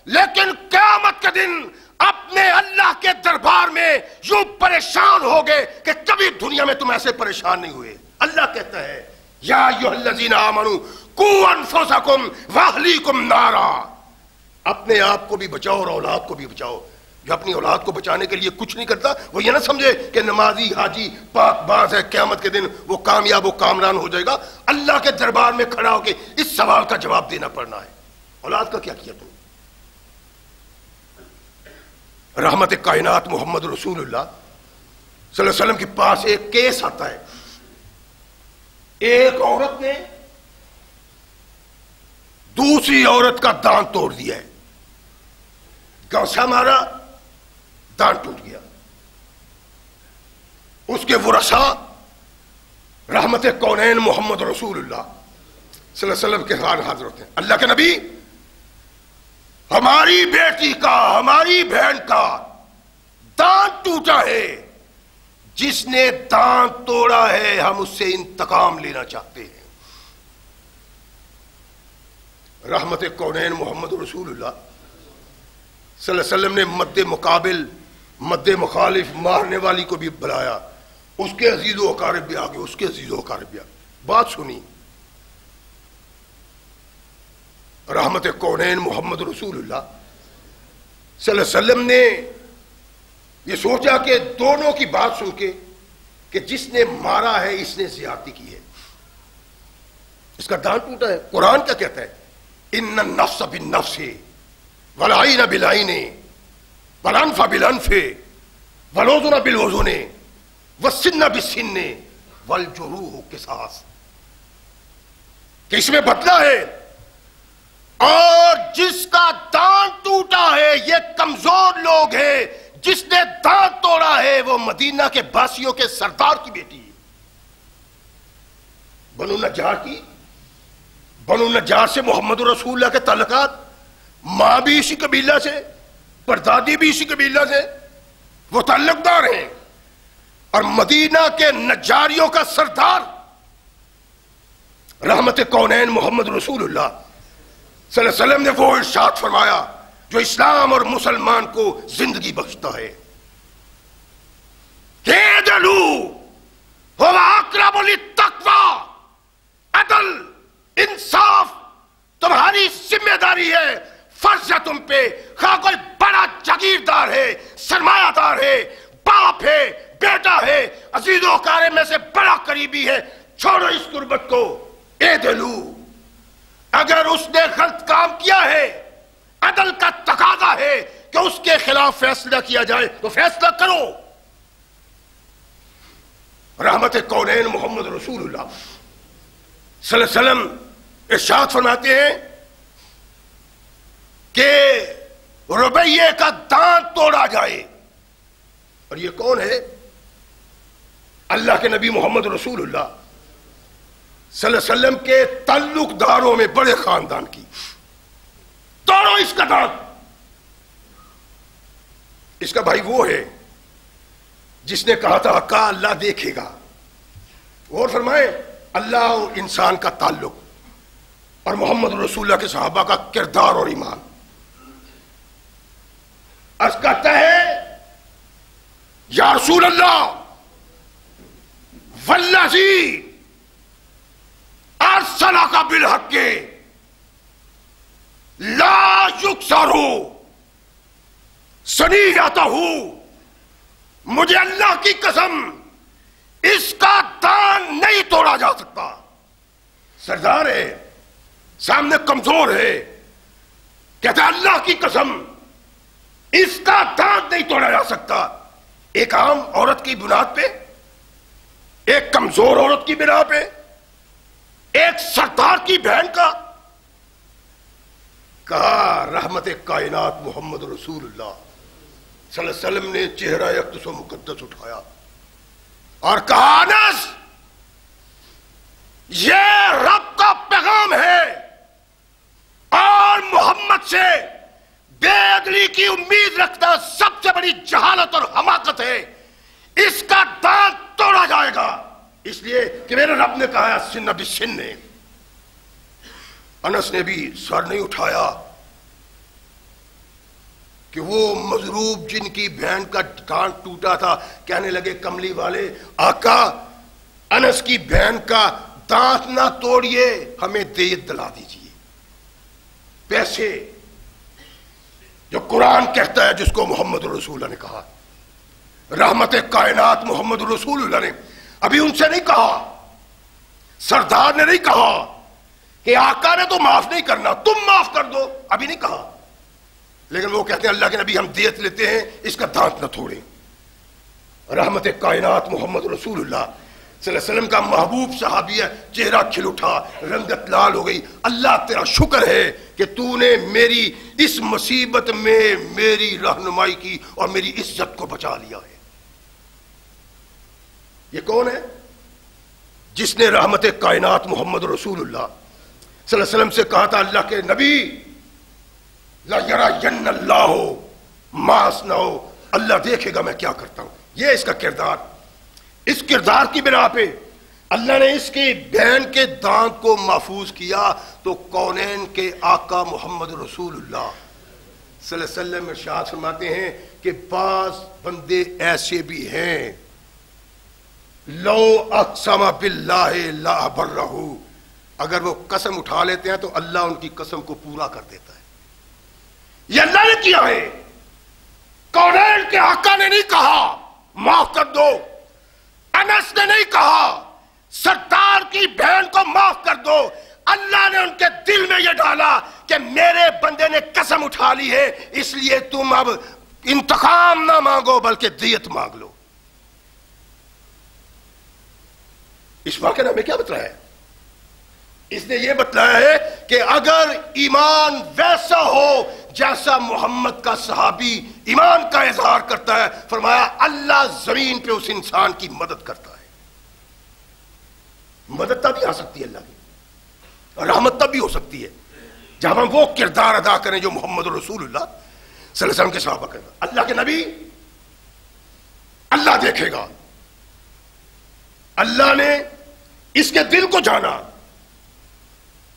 لیکن قیامت کے دن اپنے اللہ کے دربار میں یوں پریشان ہوگے کہ کبھی دنیا میں تم ایسے پریشان نہیں ہوئے۔ اللہ کہتا ہے یا ایھا الذین آمنوا قوا انفسکم واہلیکم نارا، اپنے آپ کو بھی بچاؤ اور اولاد کو بھی بچاؤ۔ جو اپنی اولاد کو بچانے کے لیے کچھ نہیں کرتا وہ یہ نہ سمجھے کہ نمازی حاجی پاک باز ہے، قیامت کے دن وہ کامیاب و کامران ہو جائے گا۔ اللہ کے دربار میں کھڑا ہو کے اس سوال کا جواب دینا پڑنا ہے، اولاد کا کیا کیا تم؟ رحمت کائنات محمد رسول اللہ صلی اللہ علیہ وسلم کے پاس ایک کیس آتا ہے، ایک عورت نے دوسری عورت کا دانت توڑ دیا ہے، گوسا مارا، دانت ٹوٹ گیا۔ اس کے ورثاء رحمت کونین محمد رسول اللہ صلی اللہ علیہ وسلم کے ہاں حاضر ہوتے ہیں، اللہ کے نبی ہماری بیٹی کا، ہماری بہن کا دانت ٹوٹا ہے، جس نے دانت توڑا ہے ہم اس سے انتقام لینا چاہتے ہیں۔ رحمت کونین محمد رسول اللہ صلی اللہ علیہ وسلم نے مد مقابل مد مخالف مارنے والی کو بھی بلایا، اس کے عزیز و اقارب بھی آگے، اس کے عزیز و اقارب بھی آگے، بات سنی۔ رحمت کونین محمد رسول اللہ صلی اللہ علیہ وسلم نے یہ سوچا کہ دونوں کی بات سن کے کہ جس نے مارا ہے اس نے زیادتی کی ہے، اس کا دانت ٹوٹا ہے۔ قرآن کیا کہتا ہے؟ ان النفس بالنفس والعین بالعین والانف بالانف والاذن بالاذن والسن بالسن والجروح قصاص، کہ اس میں بدلہ ہے، اور جس کا دانت ٹوٹا ہے یہ کمزور لوگ ہیں، جس نے دانت توڑا ہے وہ مدینہ کے باسیوں کے سردار کی بیٹی ہے، بنو نجار کی۔ بنو نجار سے محمد رسول اللہ کے تعلقات، ماں بھی اسی قبیلہ سے، پردادی بھی اسی قبیلہ سے، وہ تعلق دار ہیں، اور مدینہ کے نجاریوں کا سردار رحمت کونین محمد رسول اللہ صلی اللہ علیہ وسلم نے وہ ارشاد فرمایا جو اسلام اور مسلمان کو زندگی بخشتا ہے کہ اعدلوا هو اقرب للتقوی، عدل انصاف تمہاری ذمہ داری ہے، فرض ہے تم پہ، خواہ کوئی بڑا جاگیردار ہے، سرمایہ دار ہے، باپ ہے، بیٹا ہے، عزیز و اقارب میں سے بڑا قریبی ہے، چھوڑو اس غربت کو۔ اعدلوا، اگر اس نے غلط کام کیا ہے، عدل کا تقاضا ہے کہ اس کے خلاف فیصلہ کیا جائے تو فیصلہ کرو۔ رحمت کونین محمد رسول اللہ صلی اللہ علیہ وسلم ارشاد فرماتے ہیں کہ ربیے کا دانت توڑا جائے، اور یہ کون ہے؟ اللہ کے نبی محمد رسول اللہ صلی اللہ علیہ وسلم کے تعلق داروں میں بڑے خاندان کی، توڑو اس کا دانت۔ اس کا بھائی وہ ہے جس نے کہا تھا آقا اللہ دیکھے گا، اور فرمائے اللہ اور انسان کا تعلق اور محمد رسول اللہ کے صحابہ کا کردار اور ایمان۔ عرض کرتا ہے یا رسول اللہ والذی ارسلک بالحق لا یکسر ثنیتہ، مجھے اللہ کی قسم اس کا دانت نہیں توڑا جا سکتا۔ سردار ہے، سامنے کمزور ہے، کہتا ہے اللہ کی قسم اس کا دانت نہیں توڑا جا سکتا۔ ایک عام عورت کی بنیاد پہ، ایک کمزور عورت کی بنا پہ، ایک سردار کی بہن کا، کہا رحمت کائنات محمد رسول اللہ صلی اللہ علیہ وسلم نے چہرہ اقدس و مقدس اٹھایا اور کہا انس یہ رب کا پیغام ہے، اور محمد سے بے عدلی کی امید رکھنا سب سے بڑی جہالت اور حماقت ہے، اس کا دانت توڑا جائے گا، اس لیے کہ میرے رب نے کہا سن بسن نے۔ انس نے بھی سر نہیں اٹھایا کہ وہ مضروب جن کی بہن کا دانت ٹوٹا تھا کہنے لگے کملی والے آقا انس کی بہن کا دانت نہ توڑیے، ہمیں دیت دلا دیجیے، پیسے جو قرآن کہتا ہے جس کو محمد رسول اللہ نے کہا، رحمت کائنات محمد رسول اللہ نے ابھی ان سے نہیں کہا، سردار نے نہیں کہا کہ آقا نے تو معاف نہیں کرنا تم معاف کر دو، ابھی نہیں کہا، لیکن وہ کہتے ہیں اللہ کے نبی ہم دیت لیتے ہیں اس کا دانت نہ توڑیں۔ رحمت کائنات محمد رسول اللہ صلی اللہ علیہ وسلم کا محبوب صحابی ہے، چہرہ کھل اٹھا، رنگت لال ہو گئی، اللہ تیرا شکر ہے کہ تو نے میری اس مصیبت میں میری رہنمائی کی اور میری عزت کو بچا لیا ہے۔ یہ کون ہے؟ جس نے رحمت کائنات محمد رسول اللہ صلی اللہ علیہ وسلم سے کہا تھا اللہ کے نبی لَيَرَيَنَّ اللَّهُ مَا أَصْنَعُ، اللہ دیکھے گا میں کیا کرتا ہوں۔ یہ اس کا کردار، اس کردار کی بنا پہ اللہ نے اس کی بہن کے دانت کو محفوظ کیا تو کونین کے آقا محمد رسول اللہ صلی اللہ علیہ وسلم ارشاد فرماتے ہیں کہ بعض بندے ایسے بھی ہیں لو اقسم باللہ لا برہ، اگر وہ قسم اٹھا لیتے ہیں تو اللہ ان کی قسم کو پورا کر دیتا ہے۔ یہ اللہ نے کیا ہے، کونین کے آقا نے نہیں کہا معاف کر دو، انس نے نہیں کہا سردار کی بہن کو معاف کر دو، اللہ نے ان کے دل میں یہ ڈالا کہ میرے بندے نے قسم اٹھا لی ہے اس لیے تم اب انتقام نہ مانگو بلکہ دیت مانگ لو۔ اس واقعے نے ہمیں کیا بتلایا ہے؟ اس نے یہ بتلایا ہے کہ اگر ایمان ویسا ہو جیسا محمد کا صحابی ایمان کا اظہار کرتا ہے، فرمایا اللہ زمین پہ اس انسان کی مدد کرتا ہے۔ مدد تب بھی آ سکتی ہے اللہ کی، رحمت تب بھی ہو سکتی ہے جب ہم وہ کردار ادا کریں جو محمد رسول اللہ صلی اللہ علیہ وسلم کے صحابہ کرتا۔ اللہ کے نبی اللہ دیکھے گا، اللہ نے اس کے دل کو جانا،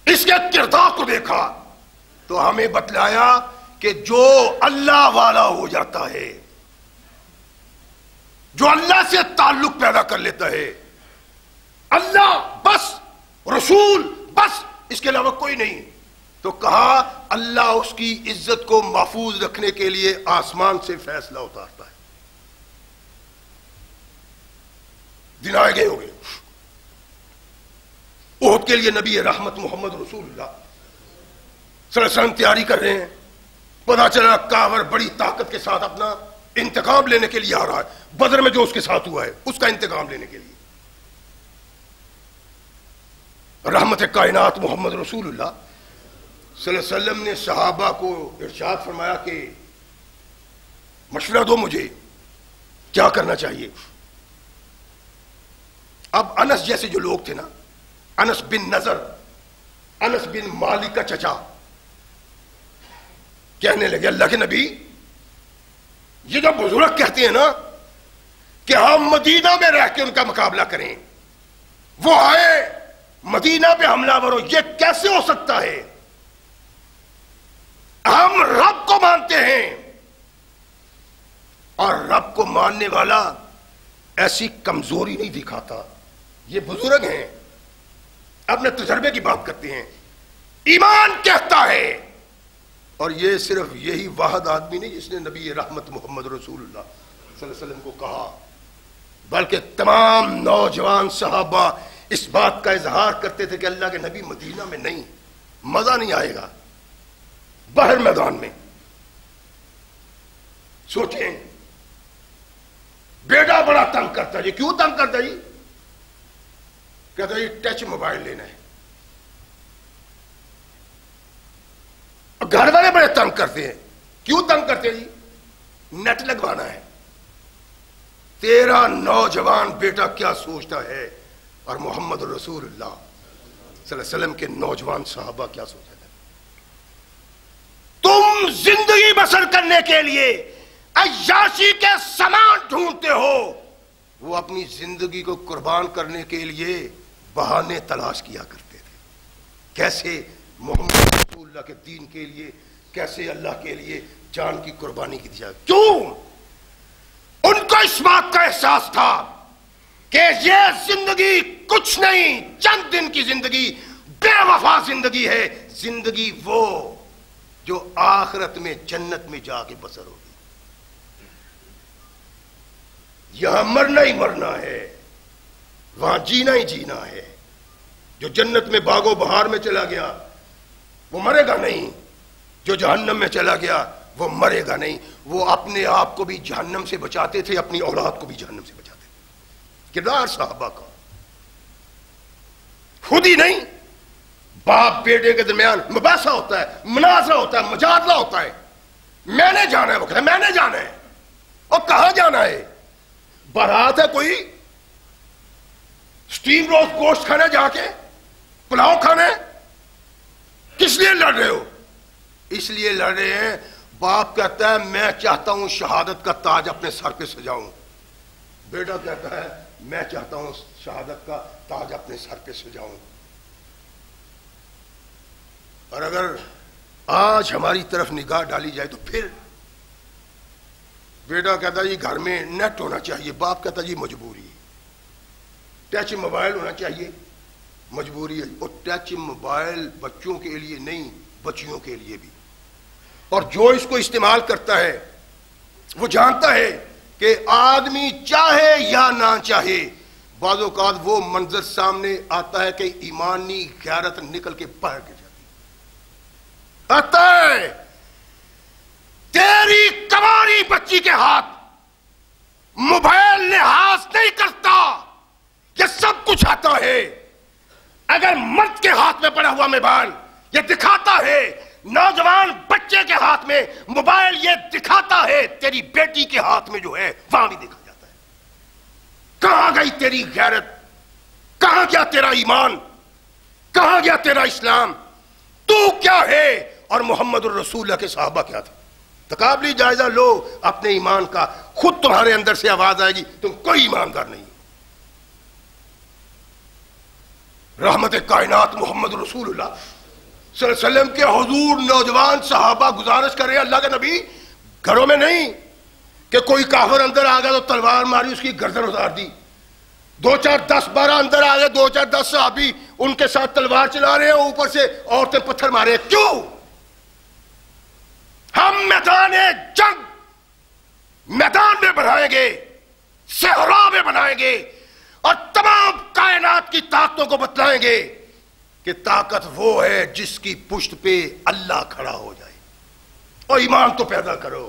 اس کے کردار کو دیکھا تو ہمیں بتلایا کہ جو اللہ والا ہو جاتا ہے، جو اللہ سے تعلق پیدا کر لیتا ہے، اللہ بس، رسول بس، اس کے علاوہ کوئی نہیں، تو کہا اللہ اس کی عزت کو محفوظ رکھنے کے لیے آسمان سے فیصلہ اتارتا ہے۔ دن آئے گئے ہو گئے، احد کے لیے نبی رحمت محمد رسول اللہ صلی اللہ علیہ وسلم تیاری کر رہے ہیں، پتا چلا کافر بڑی طاقت کے ساتھ اپنا انتقام لینے کے لیے آ رہا ہے، بدر میں جو اس کے ساتھ ہوا ہے اس کا انتقام لینے کے لیے۔ رحمت کائنات محمد رسول اللہ صلی اللہ علیہ وسلم نے صحابہ کو ارشاد فرمایا کہ مشورہ دو مجھے کیا کرنا چاہیے۔ اب انس جیسے جو لوگ تھے نا، انس بن نضر، انس بن مالک کا چچا، کہنے لگے اللہ کے نبی یہ جو بزرگ کہتے ہیں نا کہ ہم مدینہ میں رہ کے ان کا مقابلہ کریں، وہ آئے مدینہ پہ حملہ ورو، یہ کیسے ہو سکتا ہے؟ ہم رب کو مانتے ہیں اور رب کو ماننے والا ایسی کمزوری نہیں دکھاتا۔ یہ بزرگ ہیں، اپنے تجربے کی بات کرتے ہیں، ایمان کہتا ہے، اور یہ صرف یہی واحد آدمی نہیں جس نے نبی رحمت محمد رسول اللہ صلی اللہ علیہ وسلم کو کہا، بلکہ تمام نوجوان صحابہ اس بات کا اظہار کرتے تھے کہ اللہ کے نبی مدینہ میں نہیں، مزہ نہیں آئے گا، باہر میدان میں۔ سوچیں، بیٹا بڑا تنگ کرتا ہے، کیوں تنگ کرتا ہے؟ کہتا ہے ٹچ موبائل لینا ہے، گھر والے بڑے تنگ کرتے ہیں، کیوں تنگ کرتے ہیں؟ نیٹ لگوانا ہے۔ تیرا نوجوان بیٹا کیا سوچتا ہے اور محمد رسول اللہ صلی اللہ علیہ وسلم کے نوجوان صحابہ کیا سوچتے تھے؟ تم زندگی بسر کرنے کے لیے عیاشی کے سامان ڈھونڈتے ہو، وہ اپنی زندگی کو قربان کرنے کے لیے بہانے تلاش کیا کرتے تھے، کیسے محمد رسول اللہ کے دین کے لیے، کیسے اللہ کے لیے جان کی قربانی کی جائے۔ کیوں؟ ان کو اس بات کا احساس تھا کہ یہ زندگی کچھ نہیں، چند دن کی زندگی، بے وفا زندگی ہے، زندگی وہ جو آخرت میں جنت میں جا کے بسر ہوگی. یہاں مرنا ہی مرنا ہے، وہاں جینا ہی جینا ہے. جو جنت میں باغ و بہار میں چلا گیا وہ مرے گا نہیں، جو جہنم میں چلا گیا وہ مرے گا نہیں. وہ اپنے آپ کو بھی جہنم سے بچاتے تھے، اپنی اولاد کو بھی جہنم سے بچاتے تھے. کردار صحابہ کا خود ہی نہیں، باپ بیٹے کے درمیان مباحثہ ہوتا ہے، مناظرہ ہوتا ہے، مجادلہ ہوتا ہے. میں نے جانا ہے، وہ کہتا ہے میں نے جانا ہے. اور کہاں جانا ہے؟ بارات ہے کوئی، سٹیم روز گوشت کھانا جا کے، پلاؤ کھانا ہے. کس لیے لڑ رہے ہو؟ اس لیے لڑ رہے ہیں باپ کہتا ہے میں چاہتا ہوں شہادت کا تاج اپنے سر پہ سجاؤں. بیٹا کہتا ہے میں چاہتا ہوں شہادت کا تاج اپنے سر پہ سجاؤں. اور اگر آج ہماری طرف نگاہ ڈالی جائے تو پھر بیٹا کہتا ہے یہ گھر میں نیٹ ہونا چاہیے، باپ کہتا ہے یہ مجبوری ہے. ٹچ موبائل ہونا چاہیے، مجبوری ہے. اور ٹچ موبائل بچوں کے لیے نہیں، بچیوں کے لیے بھی. اور جو اس کو استعمال کرتا ہے وہ جانتا ہے کہ آدمی چاہے یا نہ چاہے بعض اوقات وہ منظر سامنے آتا ہے کہ ایمانی غیرت نکل کے باہر گر جاتی. آتا ہے تیری کماری بچی کے ہاتھ موبائل لحاظ نہیں کرتا، یہ سب کچھ آتا ہے. اگر مرد کے ہاتھ میں پڑا ہوا موبائل یہ دکھاتا ہے، نوجوان بچے کے ہاتھ میں موبائل یہ دکھاتا ہے، تیری بیٹی کے ہاتھ میں جو ہے وہاں بھی دیکھا جاتا ہے. کہاں گئی تیری غیرت؟ کہاں گیا تیرا ایمان؟ کہاں گیا تیرا اسلام؟ تو کیا ہے اور محمد الرسول اللہ کے صحابہ کیا تھے؟ تقابلی جائزہ لو اپنے ایمان کا، خود تمہارے اندر سے آواز آئے گی تم کوئی ایماندار نہیں. رحمت کائنات محمد رسول اللہ صلی اللہ علیہ وسلم کے حضور نوجوان صحابہ گزارش کر رہے ہیں اللہ کے نبی گھروں میں نہیں کہ کوئی کافر اندر آ گیا تو تلوار ماری اس کی گردن اتار دی. 2 4 10 12 اندر آ گئے، 2 4 10 صحابی ان کے ساتھ تلوار چلا رہے ہیں، اوپر سے عورتیں پتھر مارے. کیوں؟ ہم میدان جنگ میدان میں بنائیں گے، صحرا میں بنائیں گے اور تمام کائنات کی طاقتوں کو بتلائیں گے کہ طاقت وہ ہے جس کی پشت پہ اللہ کھڑا ہو جائے. اور ایمان تو پیدا کرو.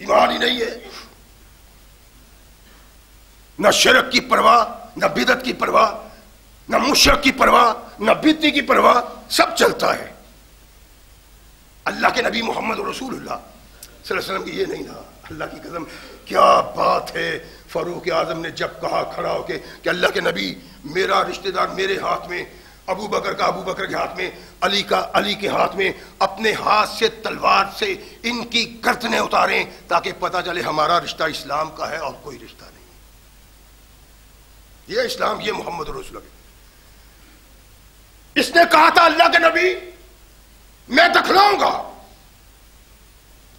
ایمان ہی نہیں ہے، نہ شرک کی پرواہ، نہ بدعت کی پرواہ، نہ مشرک کی پرواہ، نہ بدعتی کی پرواہ، سب چلتا ہے. اللہ کے نبی محمد رسول اللہ صلی اللہ علیہ وسلم کی یہ نہیں تھا. اللہ کی قسم کیا بات ہے. فاروق اعظم نے جب کہا کھڑا ہو کے کہ اللہ کے نبی میرا رشتہ دار میرے ہاتھ میں، ابو بکر کا ابو بکر کے ہاتھ میں، علی کا علی کے ہاتھ میں، اپنے ہاتھ سے تلوار سے ان کی گردنیں اتاریں تاکہ پتہ چلے ہمارا رشتہ اسلام کا ہے اور کوئی رشتہ نہیں. یہ اسلام، یہ محمد رسول اللہ. اس نے کہا تھا اللہ کے نبی میں دکھلاؤں گا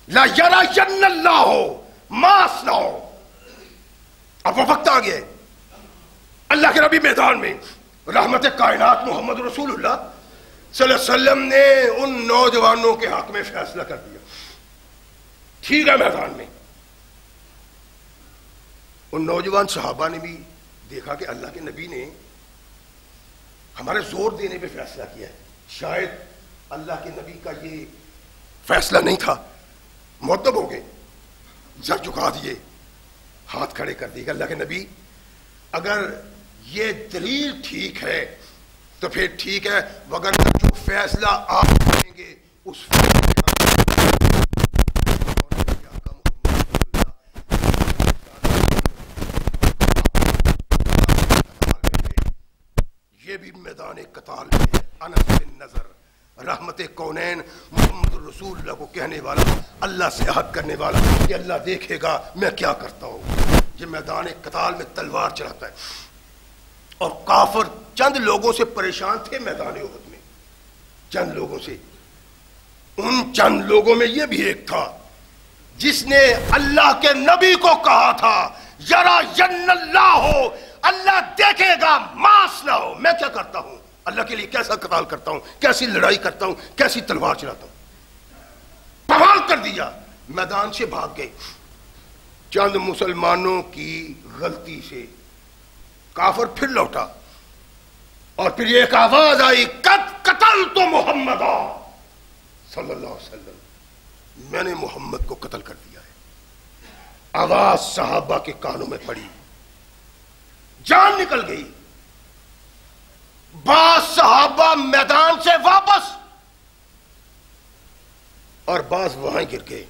لا یرین اللہ ما اصنع. اب وہ وقت آ گیا اللہ کے نبی میدان میں رحمت کائنات محمد رسول اللہ صلی اللہ علیہ وسلم نے ان نوجوانوں کے حق میں فیصلہ کر دیا. ٹھیک ہے، میدان میں ان نوجوان صحابہ نے بھی دیکھا کہ اللہ کے نبی نے ہمارے زور دینے پہ فیصلہ کیا ہے، شاید اللہ کے نبی کا یہ فیصلہ نہیں تھا. مؤدب ہو گئے، سر جھکا دیے، ہاتھ کھڑے کر دیے کہ اللہ کے نبی اگر یہ دلیل ٹھیک ہے تو پھر ٹھیک ہے، وگرنہ جو فیصلہ آپ کریں گے اس فیصلے یہ بھی میدان قتال میں ہے. انس بن نظر رحمت کونین محمد رسول اللہ کو کہنے والا، اللہ سے عہد کرنے والا کہ اللہ دیکھے گا میں کیا کرتا ہوں. یہ میدان قتال میں تلوار چلاتا ہے. اور کافر چند لوگوں سے پریشان تھے میدان احد میں، چند لوگوں سے. ان چند لوگوں میں یہ بھی ایک تھا جس نے اللہ کے نبی کو کہا تھا یرین اللہ ہو، اللہ دیکھے گا، ماس نہ ہو، میں کیا کرتا ہوں. اللہ کے لیے کیسا قتال کرتا ہوں، کیسی لڑائی کرتا ہوں، کیسی تلوار چلاتا ہوں. بحال کر دیا، میدان سے بھاگ گئے. چند مسلمانوں کی غلطی سے کافر پھر لوٹا اور پھر ایک آواز آئی، قد قتلت محمد صلی اللہ علیہ وسلم، میں نے محمد کو قتل کر دیا ہے. آواز صحابہ کے کانوں میں پڑی، جان نکل گئی. بعض صحابہ میدان سے واپس اور بعض وہاں گر گئے.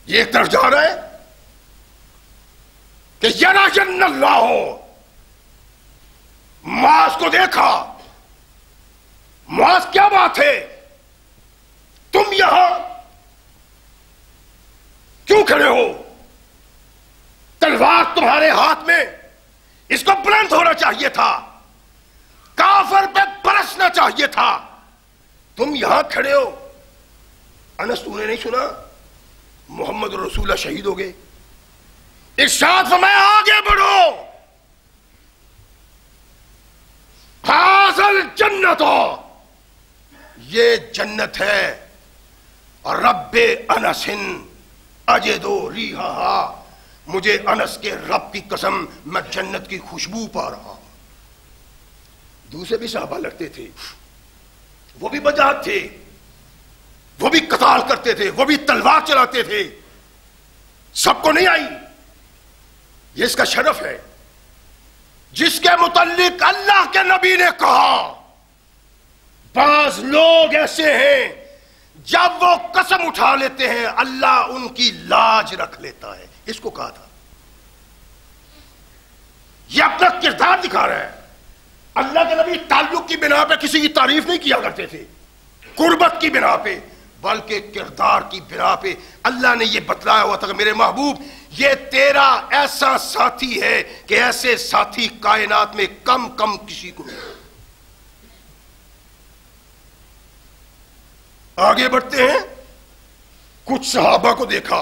یہ ایک طرف جا رہا ہے کہ یرجن اللہ، معاذ کو دیکھا، معاذ کیا بات ہے، تم یہاں کیوں کھڑے ہو، تلوار تمہارے ہاتھ میں، اس کو بلند ہونا چاہیے تھا، کافر پہ برسنا چاہیے تھا، تم یہاں کھڑے ہو. انس تو نے نہیں سنا محمد رسول اللہ شہید ہو گئے؟ ارشاد فرمایا آگے بڑھو، حاصل جنت، یہ جنت ہے، اور رب انس اجدو ریحہا، مجھے انس کے رب کی قسم میں جنت کی خوشبو پا رہا ہوں. دوسرے بھی صحابہ لڑتے تھے، وہ بھی بجاد تھے، وہ بھی قتال کرتے تھے، وہ بھی تلوار چلاتے تھے. سب کو نہیں آئی. یہ اس کا شرف ہے جس کے متعلق اللہ کے نبی نے کہا بعض لوگ ایسے ہیں جب وہ قسم اٹھا لیتے ہیں اللہ ان کی لاج رکھ لیتا ہے. اس کو کہا تھا. یہ اپنا کردار دکھا رہا ہے. اللہ کے نبی تعلق کی بنا پہ کسی کی تعریف نہیں کیا کرتے تھے، قربت کی بنا پہ، بلکہ کردار کی بنا پہ. اللہ نے یہ بتلایا ہوا تھا کہ میرے محبوب یہ تیرا ایسا ساتھی ہے کہ ایسے ساتھی کائنات میں کم کسی کو نہیں. آگے بڑھتے ہیں. کچھ صحابہ کو دیکھا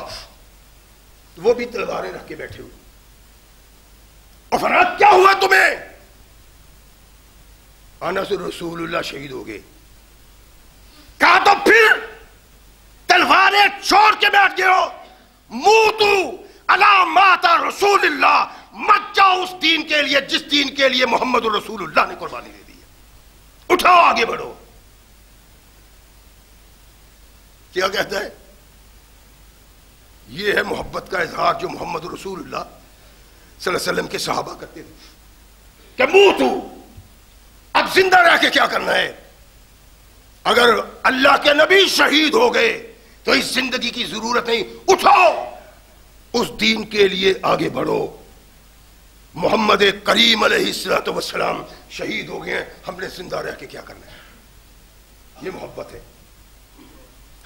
وہ بھی تلواریں رکھ کے بیٹھے ہوئے. اور فرمایا کیا ہوا تمہیں؟ انس رسول اللہ شہید ہو گئے. کہا تو پھر تلواریں چھوڑ کے بیٹھ گئے ہو. موتو علی مات رسول اللہ، مت جاؤ اس دین کے لیے جس دین کے لیے محمد رسول اللہ نے قربانی دے دی ہے. اٹھاؤ آگے بڑھو. کیا کہتا ہے؟ یہ ہے محبت کا اظہار جو محمد رسول اللہ صلی اللہ علیہ وسلم کے صحابہ کرتے تھے کہ موتو، اب زندہ رہ کے کیا کرنا ہے؟ اگر اللہ کے نبی شہید ہو گئے تو اس زندگی کی ضرورت نہیں. اٹھاؤ اس دین کے لیے آگے بڑھو. محمد کریم علیہ الصلوۃ والسلام شہید ہو گئے ہیں، ہم نے زندہ رہ کے کیا کرنا ہے؟ یہ محبت ہے.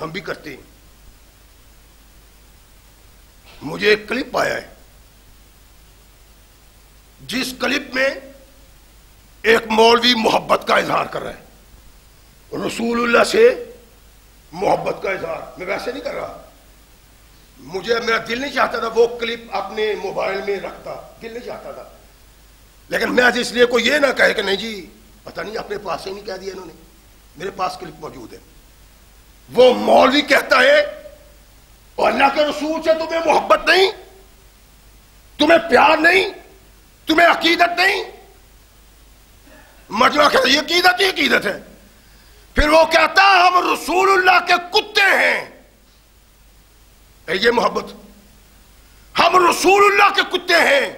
ہم بھی کرتے ہیں. مجھے ایک کلپ آیا ہے جس کلپ میں ایک مولوی محبت کا اظہار کر رہا ہے، رسول اللہ سے محبت کا اظہار. میں ویسے نہیں کر رہا، میرا دل نہیں چاہتا تھا وہ کلپ اپنے موبائل میں رکھتا، دل نہیں چاہتا تھا، لیکن میں اس لیے کوئی یہ نہ کہے کہ نہیں جی پتہ نہیں اپنے پاس ہی نہیں کہہ دیا انہوں نے، میرے پاس کلپ موجود ہے. وہ مولوی کہتا ہے اور اللہ کے رسول سے تمہیں محبت نہیں، تمہیں پیار نہیں، تمہیں عقیدت نہیں. مجمع کہتا ہے یہ عقیدت ہی عقیدت ہے. پھر وہ کہتا ہے ہم رسول اللہ کے کتے ہیں. یہ محبت، ہم رسول اللہ کے کتے ہیں.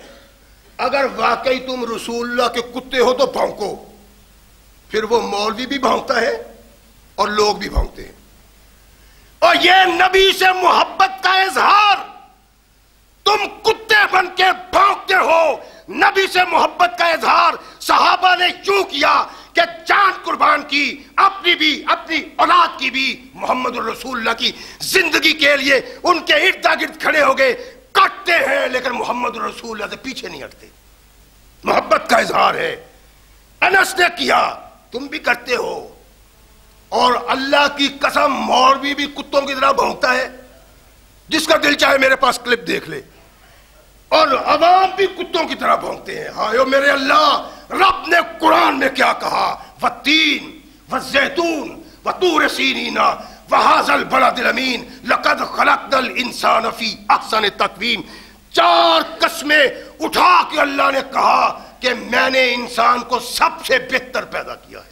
اگر واقعی تم رسول اللہ کے کتے ہو تو بھونکو. پھر وہ مولوی بھی بھونکتا ہے اور لوگ بھی بھونکتے ہیں. اور یہ نبی سے محبت کا اظہار، تم کتے بن کے بھونکتے ہو. نبی سے محبت کا اظہار صحابہ نے یوں کیا کہ جان قربان کی، اپنی بھی اپنی اولاد کی بھی محمد الرسول اللہ کی زندگی کے لیے ان کے ارد گرد کھڑے ہو گئے. کٹتے ہیں لیکن محمد الرسول اللہ سے پیچھے نہیں ہٹتے. محبت کا اظہار ہے. انس نے کیا، تم بھی کرتے ہو. اور اللہ کی قسم مولوی بھی کتوں کی طرح بھونکتا ہے. جس کا دل چاہے میرے پاس کلپ دیکھ لے. اور عوام بھی کتوں کی طرح بھونکتے ہیں. ہائے میرے اللہ، رب نے قرآن میں کیا کہا؟ والتین والزیتون وطور سینین وہذا البلد الامین لقد خلقنا الانسان فی احسن تقویم. 4 قسمیں اٹھا کے اللہ نے کہا کہ میں نے انسان کو سب سے بہتر پیدا کیا ہے.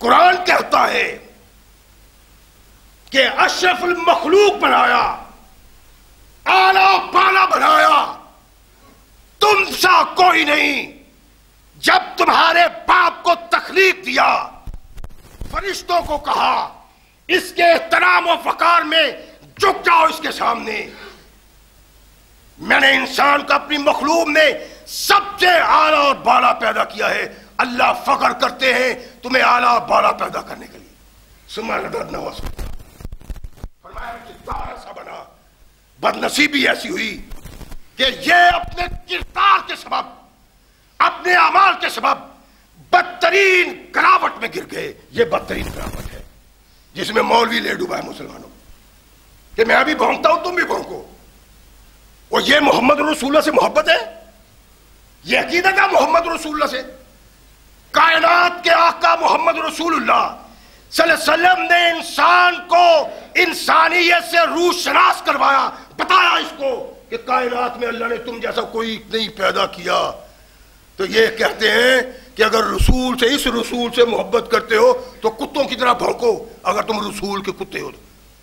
قرآن کہتا ہے کہ اشرف المخلوق بنایا، اعلیٰ بالا بنایا، تم سا کوئی نہیں. جب تمہارے باپ کو تخلیق دیا، فرشتوں کو کہا اس کے احترام و وقار میں جھک جاؤ اس کے سامنے. میں نے انسان کو اپنی مخلوق میں سب سے اعلیٰ اور بالا پیدا کیا ہے. اللہ فخر کرتے ہیں تمہیں اعلیٰ اور بالا پیدا کرنے کے لیے. سمجھنا ہو سکتا فرمایا کردار ایسا بنا، بدنصیبی ایسی ہوئی کہ یہ اپنے کردار کے سبب، اپنے اعمال کے سبب بدترین گراوٹ میں گر گئے. یہ بدترین گراوٹ ہے جس میں مولوی لے ڈوبا ہے مسلمانوں کہ میں بھی بھونکتا ہوں تم بھی بھونکو. اور یہ محمد رسول اللہ سے محبت ہے؟ یہ عقیدت ہے محمد رسول اللہ سے؟ کائنات کے آقا محمد رسول اللہ صلی اللہ علیہ وسلم نے انسان کو انسانیت سے روح شناس کروایا، بتایا اس کو کہ کائنات میں اللہ نے تم جیسا کوئی نہیں پیدا کیا. تو یہ کہتے ہیں کہ اگر رسول سے، اس رسول سے محبت کرتے ہو تو کتوں کی طرح بھونکو. اگر تم رسول کے کتے ہو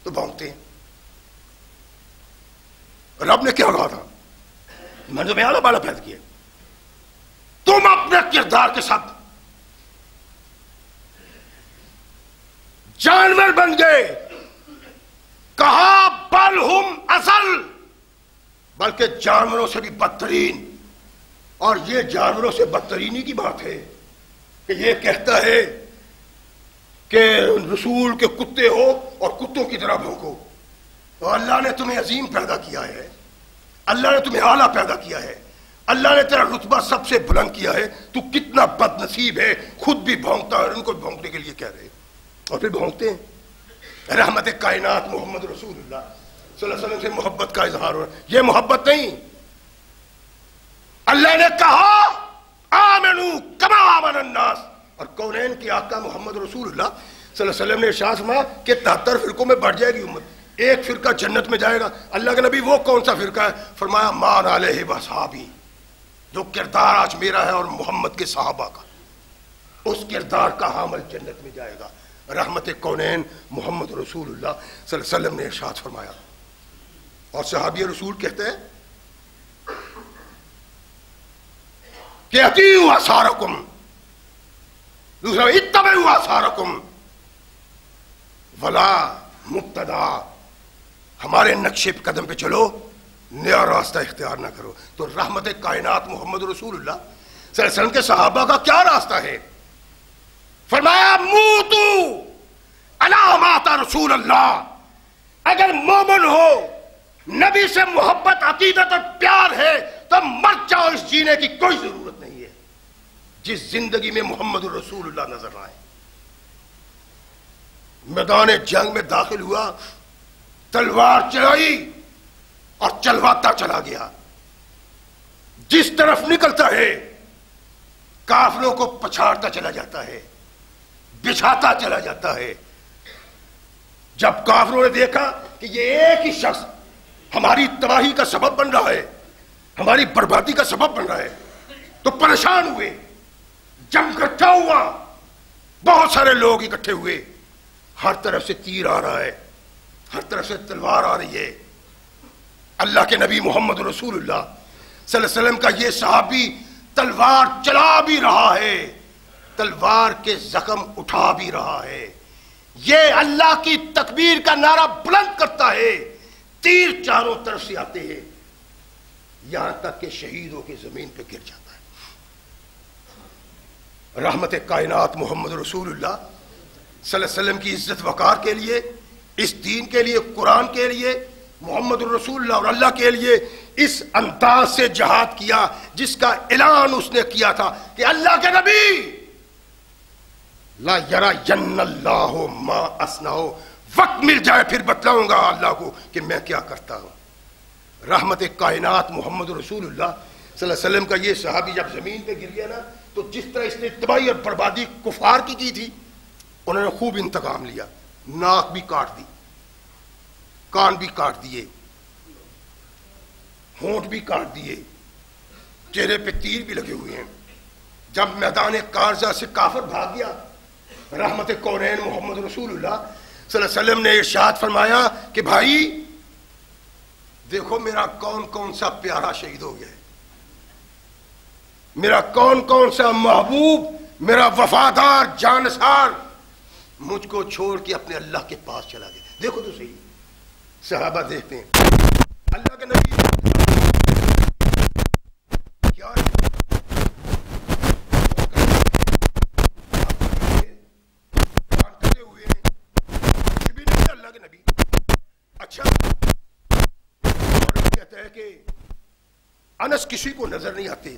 تو بھونکتے ہیں. رب نے کیا کہا تھا؟ میں نے تمہیں اعلیٰ بالا پیدا کیا. تم اپنے کردار کے ساتھ جانور بن گئے. کہا بل ہم اضل، بلکہ جانوروں سے بھی بدترین. اور یہ جانوروں سے بدترینی کی بات ہے کہ یہ کہتا ہے کہ رسول کے کتے ہو اور کتوں کی طرح بھونکو. تو اللہ نے تمہیں عظیم پیدا کیا ہے، اللہ نے تمہیں اعلیٰ پیدا کیا ہے، اللہ نے تیرا رتبہ سب سے بلند کیا ہے. تو کتنا بد نصیب ہے، خود بھی بھونکتا ہے اور ان کو بھونکنے کے لیے کہہ رہے اور پھر بھونکتے ہیں. رحمت کائنات محمد رسول اللہ صلی اللہ علیہ وسلم سے محبت کا اظہار ہو رہا ہے. یہ محبت نہیں. اللہ نے کہا آمنو کما آمن الناس، اور کونین کی آقا محمد رسول اللہ صلی اللہ علیہ وسلم نے ارشاد فرمایا کہ 73 فرقوں میں بڑھ جائے گی امت، ایک فرقہ جنت میں جائے گا. اللہ کے نبی وہ کون سا فرقہ ہے؟ فرمایا مان علیہ وصحابی، جو کردار آج میرا ہے اور محمد کے صحابہ کا، اس کردار کا حامل جنت میں جائے گا. رحمت کونین محمد رسول اللہ صلی اللہ علیہ وسلم نے ارشاد فرمایا. اور صحابی رسول کہتے ہیں کہ اطیعوا آثارکم، دوسرا اتبعوا آثارکم ولا مبتدا، ہمارے نقشے قدم پہ چلو، نیا راستہ اختیار نہ کرو. تو رحمت کائنات محمد رسول اللہ صلی اللہ علیہ وسلم کے صحابہ کا کیا راستہ ہے؟ فرمایا موتو الا مات رسول اللہ. اگر مومن ہو، نبی سے محبت، عقیدت اور پیار ہے تو مر جاؤ. اس جینے کی کوئی ضرورت نہیں ہے جس زندگی میں محمد رسول اللہ نظر آئے. میدان جنگ میں داخل ہوا، تلوار چلائی اور چلواتا چلا گیا. جس طرف نکلتا ہے کافروں کو پچھاڑتا چلا جاتا ہے، بچھاتا چلا جاتا ہے. جب کافروں نے دیکھا کہ یہ ایک ہی شخص ہماری تباہی کا سبب بن رہا ہے، ہماری بربادی کا سبب بن رہا ہے، تو پریشان ہوئے. جنگ اکٹھا ہوا، بہت سارے لوگ اکٹھے ہوئے. ہر طرف سے تیر آ رہا ہے، ہر طرف سے تلوار آ رہی ہے. اللہ کے نبی محمد رسول اللہ صلی اللہ علیہ وسلم کا یہ صحابی تلوار چلا بھی رہا ہے، تلوار کے زخم اٹھا بھی رہا ہے. یہ اللہ کی تکبیر کا نعرہ بلند کرتا ہے. تیر چاروں طرف سے آتے ہیں یہاں تک کہ شہید ہو کے زمین پہ گر جاتا ہے. رحمت کائنات محمد رسول اللہ صلی اللہ علیہ وسلم کی عزت وقار کے لیے، اس دین کے لیے، قرآن کے لیے، محمد رسول اللہ اور اللہ کے لیے اس انداز سے جہاد کیا جس کا اعلان اس نے کیا تھا کہ اللہ کے نبی لا یرین اللہ ما اصنع، وقت مل جائے پھر بتلاؤں گا اللہ کو کہ میں کیا کرتا ہوں. رحمت کائنات محمد رسول اللہ صلی اللہ علیہ وسلم کا یہ صحابی جب زمین پہ گر گیا نا، تو جس طرح اس نے تباہی اور بربادی کفار کی تھی، انہوں نے خوب انتقام لیا. ناک بھی کاٹ دی، کان بھی کاٹ دیے، ہونٹ بھی کاٹ دیے، چہرے پہ تیر بھی لگے ہوئے ہیں. جب میدان کارزہ سے کافر بھاگ گیا، رحمت کونین محمد رسول اللہ صلی اللہ علیہ وسلم نے ارشاد فرمایا کہ بھائی دیکھو میرا کون کون سا پیارا شہید ہو گیا ہے، میرا کون کون سا محبوب، میرا وفادار جانثار مجھ کو چھوڑ کے اپنے اللہ کے پاس چلا گیا. دیکھو تو صحیح، صحابہ دیکھتے ہیں اللہ کے نبی کیا ہوئے ہیں، یہ بھی نہیں اللہ کے نبی. اچھا، اور کہتا ہے کہ انس کسی کو نظر نہیں آتے،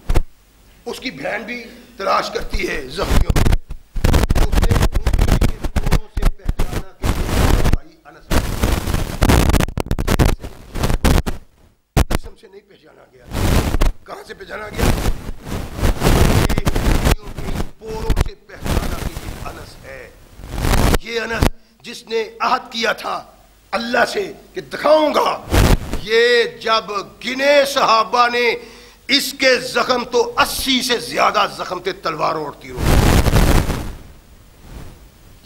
اس کی بہن بھی تلاش کرتی ہے زخمیوں میں. اس نے پوروں سے پہچانا کہ بھائی انس جسم سے نہیں پہچانا گیا. کہاں سے پہچانا گیا؟ پوروں سے پہچانا کہ یہ انس ہے. یہ انس جس نے عہد کیا تھا اللہ سے کہ دکھاؤں گا. یہ جب گنے صحابہ نے اس کے زخم تو 80 سے زیادہ زخم تھے تلواروں اور تیروں.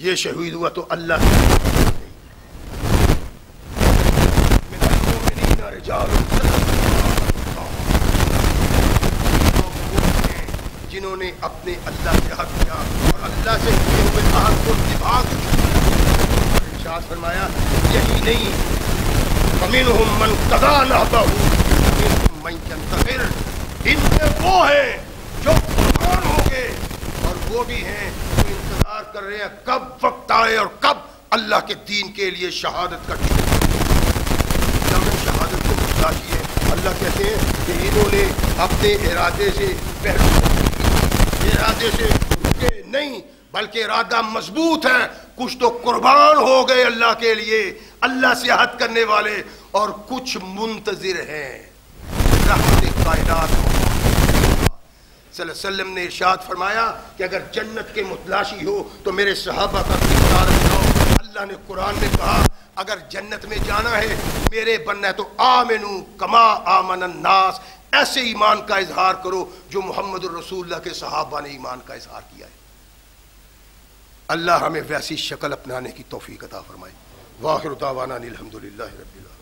یہ شہید ہوا تو اللہ جنہوں نے اپنے اللہ سے عہد کیا اور اللہ سے کیے ہوئے عہد کو اتفاق ارشاد فرمایا. یہی نہیں، فَمِنْهُمْ مَنْ قَضَىٰ نَحْبَهُ وَمِنْهُمْ مَنْ يَنتَظِرُ. ان میں وہ ہیں جو قربان ہوں گے اور وہ بھی ہیں جو انتظار کر رہے ہیں کب وقت آئے اور کب اللہ کے دین کے لیے شہادت کا جب شہادت کو متلاشی ہے. اللہ کہتے ہیں کہ انہوں نے اپنے ارادے سے رکے نہیں بلکہ ارادہ مضبوط ہے. کچھ تو قربان ہو گئے اللہ کے لیے، اللہ سے عہد کرنے والے، اور کچھ منتظر ہیں. رحمت کائنات صلی اللہ علیہ وسلم نے ارشاد فرمایا کہ اگر جنت کے متلاشی ہو تو میرے صحابہ کا کردار اپناؤ. اللہ نے قرآن میں کہا اگر جنت میں جانا ہے میرے بننا ہے تو آمنو کما آمن الناس، ایسے ایمان کا اظہار کرو جو محمد الرسول اللہ کے صحابہ نے ایمان کا اظہار کیا ہے. اللہ ہمیں ویسی شکل اپنانے کی توفیق عطا فرمائے. واخر دعوانا الحمدللہ رب العالمین.